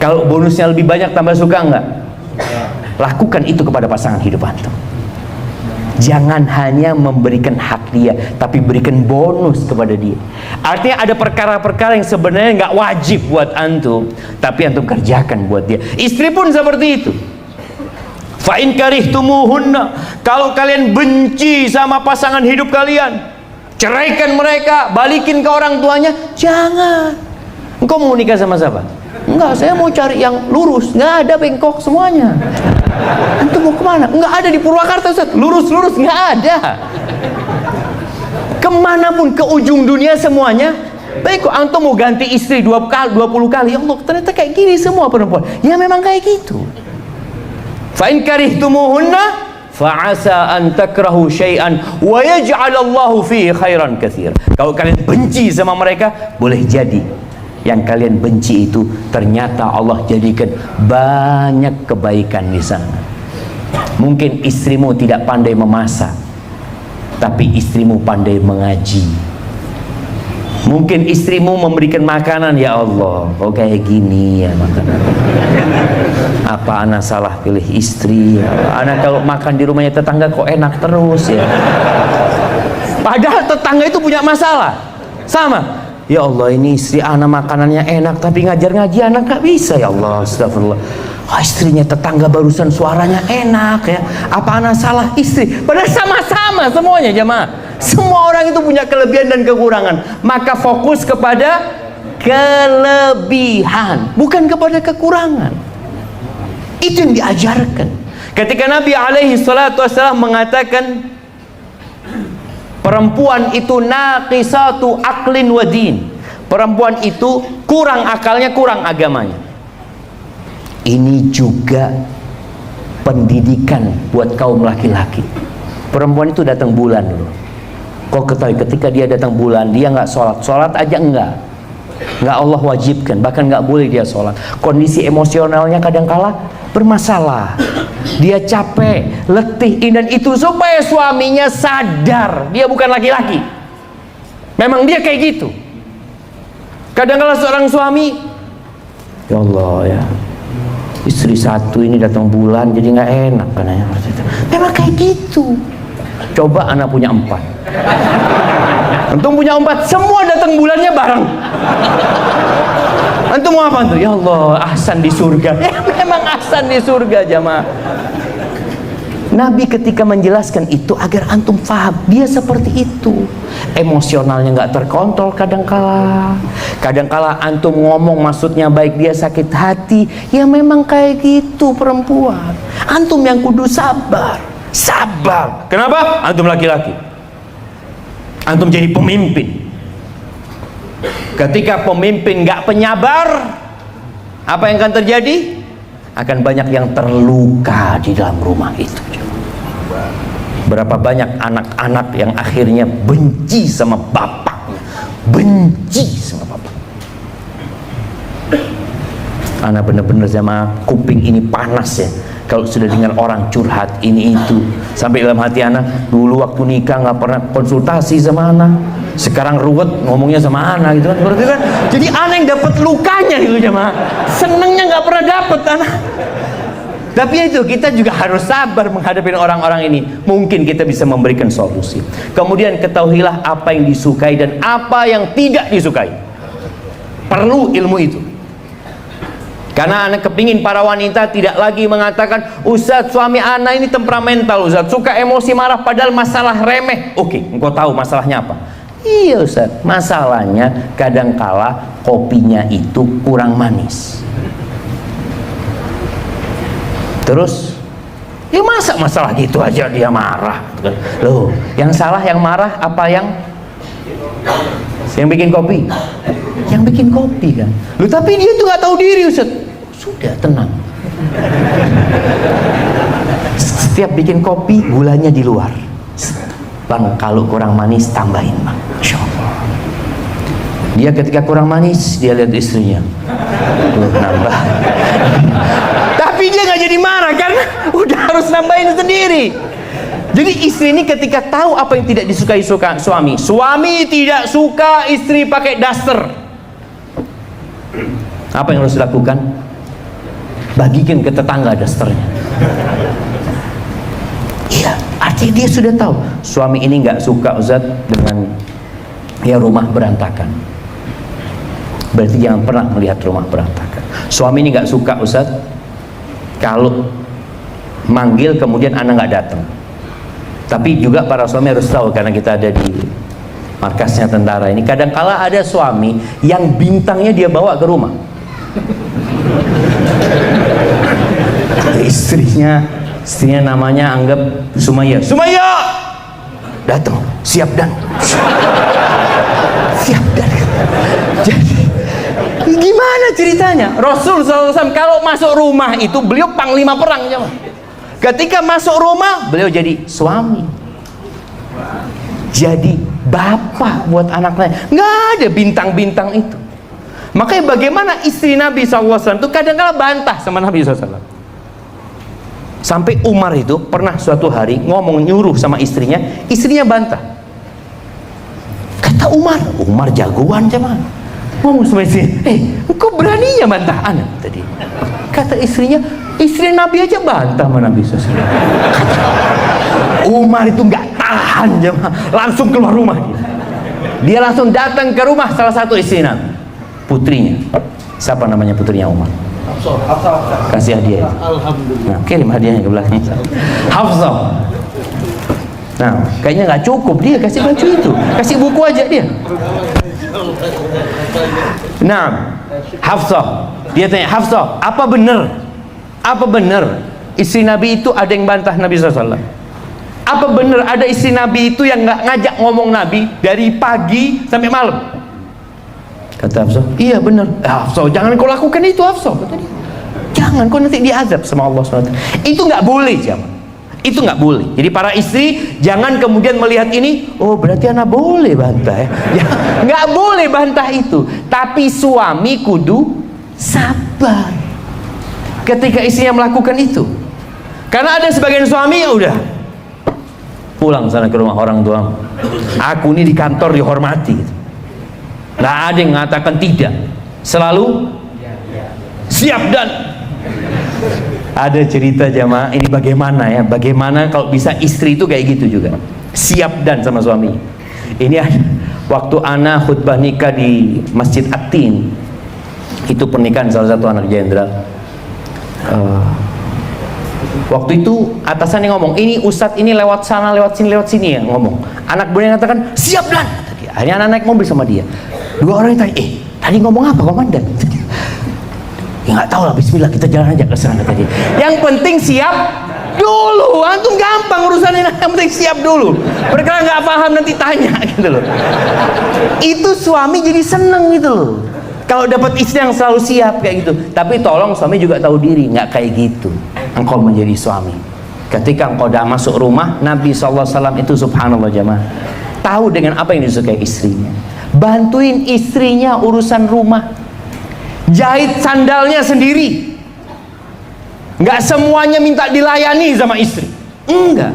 Kalau bonusnya lebih banyak tambah suka enggak? Lakukan itu kepada pasangan hidup antum. Jangan hanya memberikan hak dia, tapi berikan bonus kepada dia. Artinya ada perkara-perkara yang sebenarnya nggak wajib buat antum, tapi antum kerjakan buat dia. Istri pun seperti itu. Fa in karihtumuhunna, kalau kalian benci sama pasangan hidup kalian, ceraikan mereka, balikin ke orang tuanya. Jangan. Engkau mau nikah sama siapa? Enggak, saya mau cari yang lurus, nggak ada bengkok semuanya. Antum mau kemana? Nggak ada di Purwakarta, Ustaz. Lurus-lurus nggak ada. Kemanapun, ke ujung dunia semuanya. Baik, kok antum mau ganti istri 20 kali, ya Allah, ternyata kayak gini semua perempuan. Ya memang kayak gitu. Fa in karihtumuhunna fa'asa an takrahu syai'an wa yaj'alallahu fihi khairan katsira. Kalau kalian benci sama mereka, boleh jadi yang kalian benci itu ternyata Allah jadikan banyak kebaikan di sana. Mungkin istrimu tidak pandai memasak, tapi istrimu pandai mengaji. Mungkin istrimu memberikan makanan, ya Allah, kok kayak gini ya makanan. Apa anak salah pilih istri? Anak kalau makan di rumahnya tetangga kok enak terus ya. Padahal tetangga itu punya masalah. Sama. Ya Allah, ini istri anak makanannya enak tapi ngajar ngaji anak gak bisa, ya Allah, astagfirullah. Istrinya tetangga barusan suaranya enak ya. Apa anak salah istri? Padahal sama-sama semuanya jemaah. Semua orang itu punya kelebihan dan kekurangan. Maka fokus kepada kelebihan, bukan kepada kekurangan. Itu yang diajarkan. Ketika Nabi alaihi salatu wassalam mengatakan perempuan itu naqisatu aqlin wa din, perempuan itu kurang akalnya, kurang agamanya. Ini juga pendidikan buat kaum laki-laki. Perempuan itu datang bulan dulu. Kau ketahui ketika dia datang bulan, dia nggak sholat aja nggak Allah wajibkan, bahkan nggak boleh dia sholat. Kondisi emosionalnya kadangkala bermasalah, dia capek, letih, dan itu supaya suaminya sadar dia bukan laki-laki. Memang dia kayak gitu. Kadangkala seorang suami, ya Allah ya, istri satu ini datang bulan jadi nggak enak katanya. Memang kayak gitu. Coba anak punya 4, antum punya 4, semua datang bulannya bareng. Antum mau apa tuh? Ya Allah, ahsan di surga. Ya memang ahsan di surga jamaah. Nabi ketika menjelaskan itu agar antum paham, dia seperti itu. Emosionalnya nggak terkontrol kadangkala. Kadangkala antum ngomong maksudnya baik, dia sakit hati. Ya memang kayak gitu perempuan. Antum yang kudu sabar. Sabar. Kenapa? Antum laki-laki. Antum jadi pemimpin. Ketika pemimpin nggak penyabar, apa yang akan terjadi? Akan banyak yang terluka di dalam rumah itu. Berapa banyak anak-anak yang akhirnya benci sama bapaknya, benci sama bapak. Anak bener-bener sama kuping ini panas ya kalau sudah dengar orang curhat ini itu. Sampai dalam hati anak, dulu waktu nikah nggak pernah konsultasi sama anak, sekarang ruwet ngomongnya sama anak gitu kan. Berarti kan jadi anak yang dapat lukanya gitu jemaah, senengnya nggak pernah dapat anak. Tapi itu kita juga harus sabar menghadapi orang-orang ini. Mungkin kita bisa memberikan solusi. Kemudian ketahuilah apa yang disukai dan apa yang tidak disukai. Perlu ilmu itu. Karena anak kepingin para wanita tidak lagi mengatakan, Ustaz suami anak ini temperamental Ustaz, suka emosi marah padahal masalah remeh. Oke, engkau tahu masalahnya apa? Iya Ustaz, masalahnya kadangkala kopinya itu kurang manis. Terus ya masa masalah gitu aja dia marah? Loh, yang salah yang marah apa yang bikin kopi? Yang bikin kopi kan. Loh, tapi dia tuh nggak tahu diri Ustaz. Sudah tenang. Setiap bikin kopi gulanya di luar. Bang, kalau kurang manis tambahin bang. Insya Allah. Dia ketika kurang manis dia lihat istrinya. Tuh nambah. Tapi dia nggak jadi marah karena udah harus nambahin sendiri. Jadi istri ini ketika tahu apa yang tidak disukai suami, suami tidak suka istri pakai daster. Apa yang harus dilakukan? Bagikan ke tetangga dasternya. Iya, artinya dia sudah tahu suami ini nggak suka Ustaz dengan ya rumah berantakan. Berarti jangan pernah melihat rumah berantakan. Suami ini nggak suka Ustaz kalau manggil kemudian anak nggak datang. Tapi juga para suami harus tahu, karena kita ada di markasnya tentara ini, kadang-kala ada suami yang bintangnya dia bawa ke rumah. Istrinya namanya anggap Sumaya. Sumaya datang, siap dan jadi gimana ceritanya? Rasul SAW kalau masuk rumah itu beliau panglima perang. Ketika masuk rumah beliau jadi suami, jadi bapak buat anaknya. Nggak ada bintang-bintang itu. Makanya bagaimana istri Nabi SAW itu kadang-kadang bantah sama Nabi SAW. Sampai Umar itu pernah suatu hari ngomong nyuruh sama istrinya bantah. Kata Umar jagoan zaman. Ngomong sama istrinya, kok beraninya bantah anak tadi? Kata istrinya, istri Nabi aja bantah sama Nabi SAW. Umar itu nggak tahan zaman, langsung keluar rumah. Dia langsung datang ke rumah salah satu istri Nabi, putrinya. Siapa namanya putrinya Umar? Hafsah. Kasih hadiah. Alhamdulillah. Nah, kirim hadiahnya ke belakang. Hafsah. Nah, kayaknya nggak cukup dia kasih baju itu, kasih buku aja dia. Nah, Hafsah, dia tanya, Hafsah, apa benar istri Nabi itu ada yang bantah Nabi SAW? Apa benar ada istri Nabi itu yang nggak ngajak ngomong Nabi dari pagi sampai malam? Kata Hafsah, iya benar. Hafsah, jangan kau lakukan itu, Hafsah. Kata dia, jangan, kau nanti diazab sama Allah SWT. Itu nggak boleh, jamaah. Itu nggak boleh. Jadi para istri jangan kemudian melihat ini, oh berarti anak boleh bantah ya. Ya, nggak boleh bantah itu. Tapi suami kudu sabar ketika istrinya melakukan itu. Karena ada sebagian suami ya udah pulang sana ke rumah orang tua. Aku ini di kantor dihormati. Nggak ada yang mengatakan tidak. Selalu siap dan. Ada cerita jamaah, ini bagaimana ya, bagaimana kalau bisa istri itu kayak gitu juga, siap dan sama suami. Ini waktu ana khutbah nikah di Masjid At-Tin, itu pernikahan salah satu anak jenderal. Waktu itu atasannya ngomong, ini ustadz ini lewat sana lewat sini ya ngomong. Anak buahnya katakan siap dan. Akhirnya anak naik mobil sama dia. Dua orang tanya, tadi ngomong apa komandan? Ya nggak tahu lah, bismillah kita jalan aja ke sana tadi. Yang penting siap dulu, antum gampang urusannya, yang penting siap dulu. Mereka nggak paham nanti tanya gitu loh. Itu suami jadi seneng gitu loh. Kalau dapat istri yang selalu siap kayak gitu. Tapi tolong suami juga tahu diri, nggak kayak gitu. Engkau menjadi suami. Ketika engkau dah masuk rumah, Nabi SAW itu subhanallah jamaah, tahu dengan apa yang disukai istrinya. Bantuin istrinya urusan rumah. Jahit sandalnya sendiri. Nggak semuanya minta dilayani sama istri. Enggak.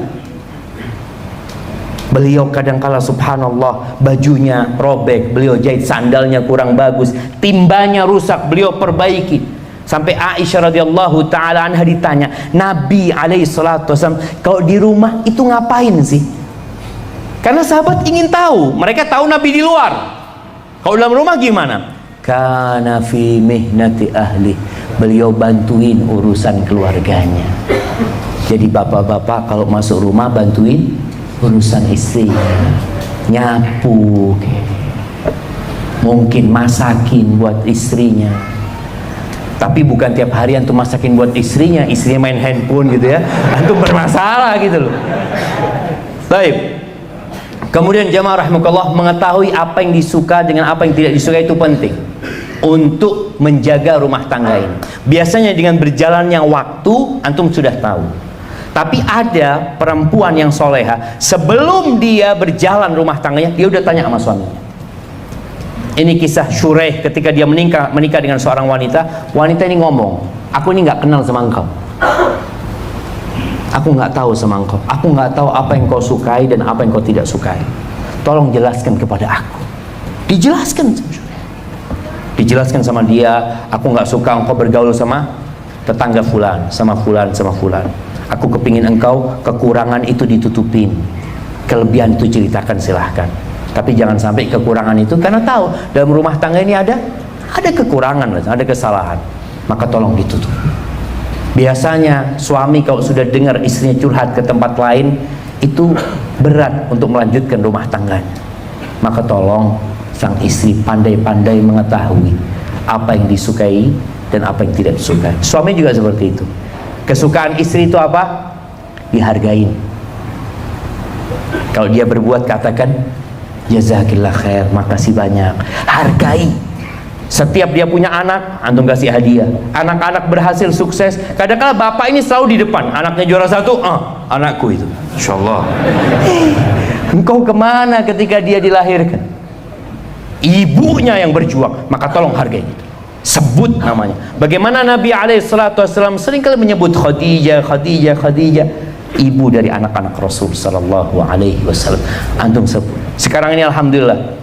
Beliau kadangkala subhanallah bajunya robek, beliau jahit sandalnya kurang bagus, timbanya rusak, beliau perbaiki. Sampai Aisyah radhiyallahu taala anha ditanya, Nabi alaihi salatu wasallam kalau di rumah itu ngapain sih? Karena sahabat ingin tahu, mereka tahu Nabi di luar. Kalau dalam rumah gimana? Kana fi mihnati ahli, beliau bantuin urusan keluarganya. Jadi bapak-bapak kalau masuk rumah bantuin urusan istri, nyapu, mungkin masakin buat istrinya. Tapi bukan tiap hari antum masakin buat istrinya main handphone gitu ya, antum bermasalah gitu loh. Baik. Kemudian jamaah rahimakumullah, mengetahui apa yang disuka dengan apa yang tidak disuka itu penting untuk menjaga rumah tangga ini. Biasanya dengan berjalannya waktu antum sudah tahu. Tapi ada perempuan yang soleha, sebelum dia berjalan rumah tangganya, dia udah tanya sama suaminya. Ini kisah Syuraih ketika dia menikah dengan seorang wanita. Wanita ini ngomong, aku ini nggak kenal sama engkau. Aku nggak tahu sama engkau. Aku nggak tahu apa yang kau sukai dan apa yang kau tidak sukai. Tolong jelaskan kepada aku. Dijelaskan sama dia, aku nggak suka engkau bergaul sama tetangga fulan, sama fulan. Aku kepingin engkau kekurangan itu ditutupin, kelebihan itu ceritakan silahkan. Tapi jangan sampai kekurangan itu, karena tahu dalam rumah tangga ini ada kekurangan, ada kesalahan, maka tolong ditutup. Biasanya suami kalau sudah dengar istrinya curhat ke tempat lain, itu berat untuk melanjutkan rumah tangganya. Maka tolong sang istri pandai-pandai mengetahui apa yang disukai dan apa yang tidak disukai. Suami juga seperti itu. Kesukaan istri itu apa? Dihargain. Kalau dia berbuat, katakan jazakillah khair, makasih banyak. Hargai. Setiap dia punya anak, antum kasih hadiah. Anak-anak berhasil sukses, kadang-kadang bapak ini selalu di depan. Anaknya juara satu, anakku itu, insyaallah. Engkau kemana ketika dia dilahirkan? Ibunya yang berjuang, maka tolong hargai itu. Sebut namanya. Bagaimana Nabi SAW seringkali menyebut Khadijah, ibu dari anak-anak Rasul sallallahu alaihi wasallam. Antum sebut. Sekarang ini alhamdulillah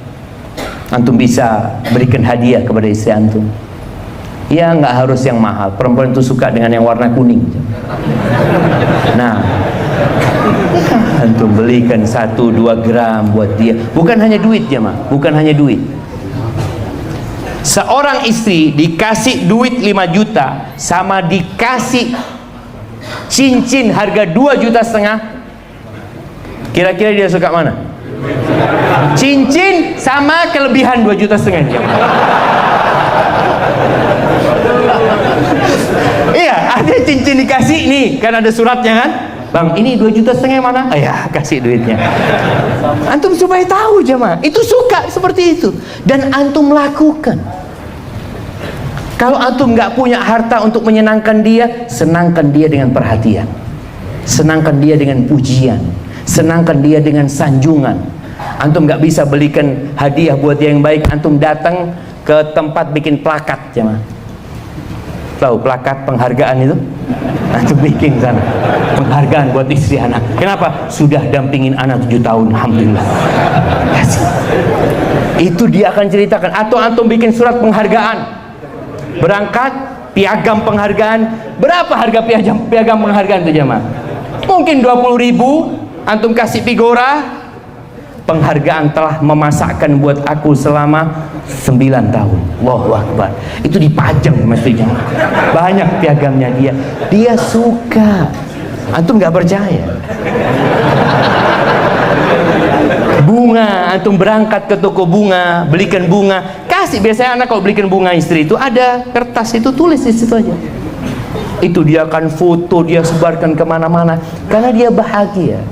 antum bisa berikan hadiah kepada istri antum. Ya nggak harus yang mahal. Perempuan itu suka dengan yang warna kuning. Nah, antum belikan 1-2 gram buat dia. Bukan hanya duit ya mah, bukan hanya duit. Seorang istri dikasih duit 5 juta sama dikasih cincin harga 2,5 juta, Kira-kira dia suka mana? Cincin sama kelebihan 2,5 juta. Iya, ada cincin dikasih nih, kan ada suratnya kan? Bang, ini 2,5 juta mana? Oh ya, kasih duitnya. Antum supaya tahu jemaah, itu suka seperti itu. Dan antum lakukan. Kalau antum nggak punya harta untuk menyenangkan dia, senangkan dia dengan perhatian. Senangkan dia dengan pujian. Senangkan dia dengan sanjungan. Antum nggak bisa belikan hadiah buat dia yang baik, antum datang ke tempat bikin plakat jemaah. Tahu plakat penghargaan itu? Antum bikin sana penghargaan buat istri anak. Kenapa? Sudah dampingin anak 7 tahun, alhamdulillah. Itu dia akan ceritakan. Atau antum bikin surat penghargaan, berangkat piagam penghargaan. Berapa harga piagam penghargaan itu jemaah? Mungkin 20.000. Antum kasih figura, penghargaan telah memasakkan buat aku selama 9 tahun. Allahu Akbar. Itu dipajang mestinya. Banyak piagamnya dia. Dia suka. Antum nggak percaya. Bunga, antum berangkat ke toko bunga, belikan bunga, kasih. Biasanya anak kalau belikan bunga istri itu ada kertas itu, tulis di situ aja. Itu dia akan foto, dia sebarkan kemana-mana karena dia bahagia.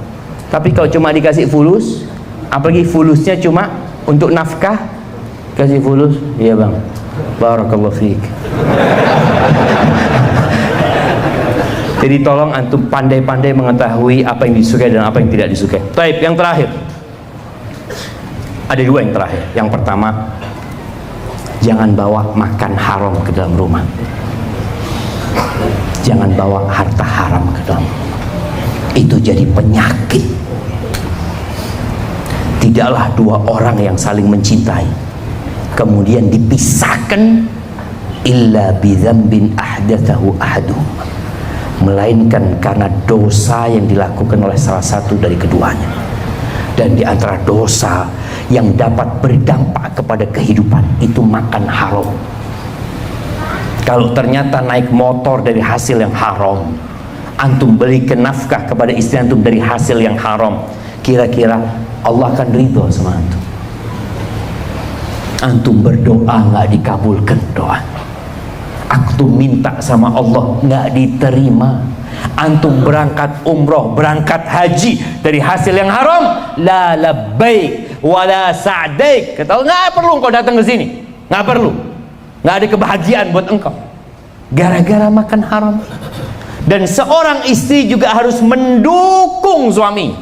Tapi kalau cuma dikasih fulus, apalagi fulusnya cuma untuk nafkah, kasih fulus, iya bang, barakallahu fiik. Jadi tolong antum pandai-pandai mengetahui apa yang disukai dan apa yang tidak disukai. Taib, yang terakhir. Ada 2 yang terakhir. Yang pertama, jangan bawa makan haram ke dalam rumah. Jangan bawa harta haram ke dalam rumah. Itu jadi penyakit. Tidaklah 2 orang yang saling mencintai kemudian dipisahkan illa bidzambin ahdatsahu ahaduhum, melainkan karena dosa yang dilakukan oleh salah satu dari keduanya. Dan di antara dosa yang dapat berdampak kepada kehidupan itu makan haram. Kalau ternyata naik motor dari hasil yang haram, antum belikan nafkah kepada istri antum dari hasil yang haram, kira-kira Allah akan ridho sama antum? Antum berdoa nggak dikabulkan doa, antum minta sama Allah nggak diterima. Antum berangkat umroh, berangkat haji dari hasil yang haram, la labbaik wala sa'daik. Kata Allah, nggak perlu engkau datang ke sini, nggak perlu, nggak ada kebahagiaan buat engkau gara-gara makan haram. Dan seorang istri juga harus mendukung suami.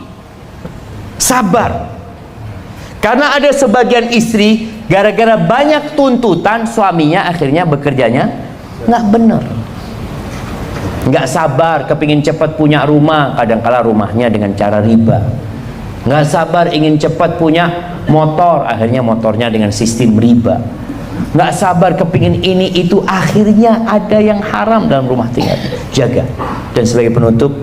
Sabar. Karena ada sebagian istri gara-gara banyak tuntutan suaminya akhirnya bekerjanya nggak benar. Nggak sabar, kepingin cepat punya rumah, kadangkala rumahnya dengan cara riba. Nggak sabar ingin cepat punya motor, akhirnya motornya dengan sistem riba. Nggak sabar kepingin ini itu, akhirnya ada yang haram dalam rumah tangga. Jaga. Dan sebagai penutup,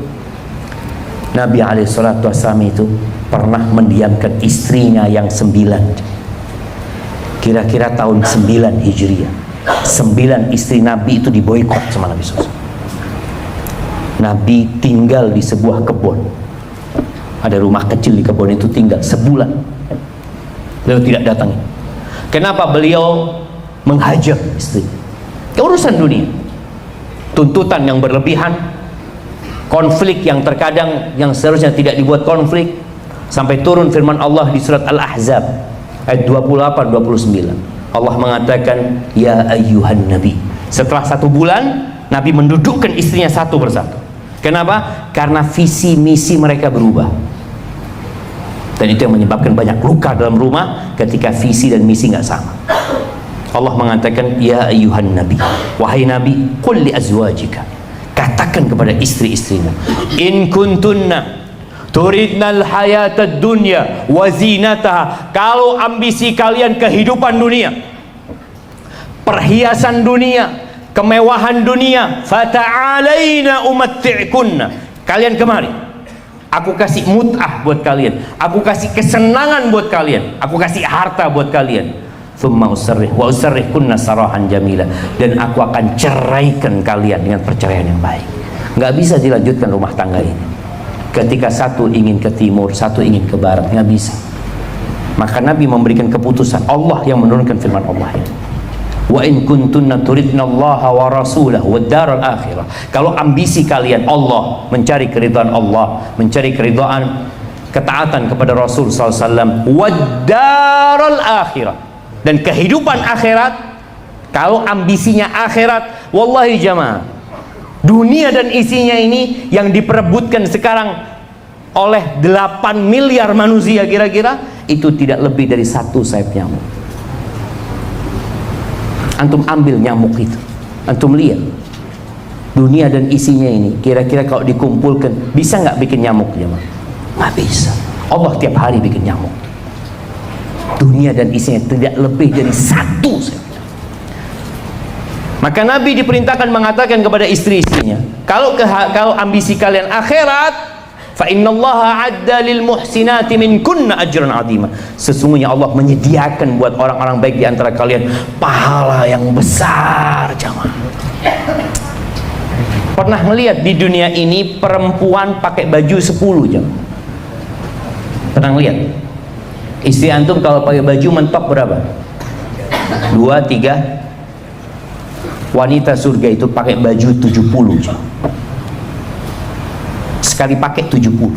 Nabi SAW itu pernah mendiamkan istrinya yang 9, kira-kira tahun 9 Hijriah. 9 istri Nabi itu diboikot sama Nabi SAW. Nabi tinggal di sebuah kebun, ada rumah kecil di kebun itu, tinggal sebulan. Beliau tidak datang. Kenapa? Beliau menghajar istri. Urusan dunia, tuntutan yang berlebihan, konflik yang terkadang yang seharusnya tidak dibuat konflik. Sampai turun firman Allah di surat Al-Ahzab ayat 28-29. Allah mengatakan, ya ayyuhan nabi. Setelah 1 bulan Nabi mendudukkan istrinya satu persatu. Kenapa? Karena visi misi mereka berubah. Dan itu yang menyebabkan banyak luka dalam rumah ketika visi dan misi nggak sama. Allah mengatakan, ya ayyuhan nabi, wahai nabi, qul li azwajika, katakan kepada istri-istrimu, in kuntunna turidnal hayatad dunya wa zinataha, kalau ambisi kalian kehidupan dunia, perhiasan dunia, kemewahan dunia, fata'alaina umatti'kunna, kalian kemari, aku kasih mut'ah buat kalian, aku kasih kesenangan buat kalian, aku kasih harta buat kalian. Thumma usarrihkunna sarahan jamila, dan aku akan ceraikan kalian dengan perceraian yang baik. Nggak bisa dilanjutkan rumah tangga ini. ketika satu ingin ke timur, satu ingin ke barat, nggak bisa. Maka Nabi memberikan keputusan, Allah yang menurunkan firman Allah ini. Wa in kuntunna turidna Allah wa rasulahu wad daral akhirah. Kalau ambisi kalian Allah, mencari keridhaan Allah, mencari keridhaan ketaatan kepada Rasul SAW, wad daral akhirah, dan kehidupan akhirat. Kalau ambisinya akhirat, wallahi jamaah, dunia dan isinya ini yang diperebutkan sekarang oleh 8 miliar manusia kira-kira, itu tidak lebih dari satu sayap nyamuk. Antum ambil nyamuk itu, antum lihat dunia dan isinya ini, kira-kira kalau dikumpulkan bisa nggak bikin nyamuk ya? Nggak bisa. Allah tiap hari bikin nyamuk. Dunia dan isinya tidak lebih dari satu. Maka Nabi diperintahkan mengatakan kepada istri-istrinya, kalau ambisi kalian akhirat, fa innallaha adda lil muhsinati minkunna ajran azima. Sesungguhnya Allah menyediakan buat orang-orang baik di antara kalian pahala yang besar, jamaah. Pernah melihat di dunia ini perempuan pakai baju 10, jamaah? Pernah lihat? Istri antum kalau pakai baju mentok berapa? 2, 3. Wanita surga itu pakai baju 70, jamaah. Sekali pakai 70,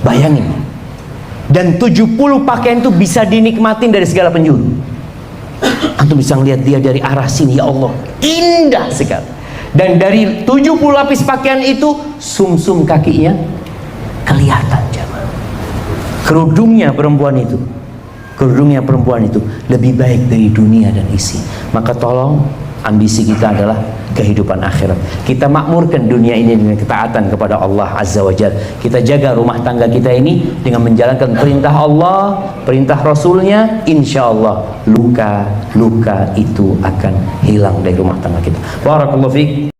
bayangin. Dan 70 pakaian itu bisa dinikmatin dari segala penjuru. Antum bisa ngeliat dia dari arah sini, ya Allah, indah sekali. Dan dari 70 lapis pakaian itu, sumsum kakinya kelihatan, jamaah. Kerudungnya perempuan itu lebih baik dari dunia dan isi. Maka tolong, ambisi kita adalah kehidupan akhirat. Kita makmurkan dunia ini dengan ketaatan kepada Allah Azza wa Jalla. Kita jaga rumah tangga kita ini dengan menjalankan perintah Allah, perintah Rasulnya. Insya Allah luka-luka itu akan hilang dari rumah tangga kita. Barakallahu fiik.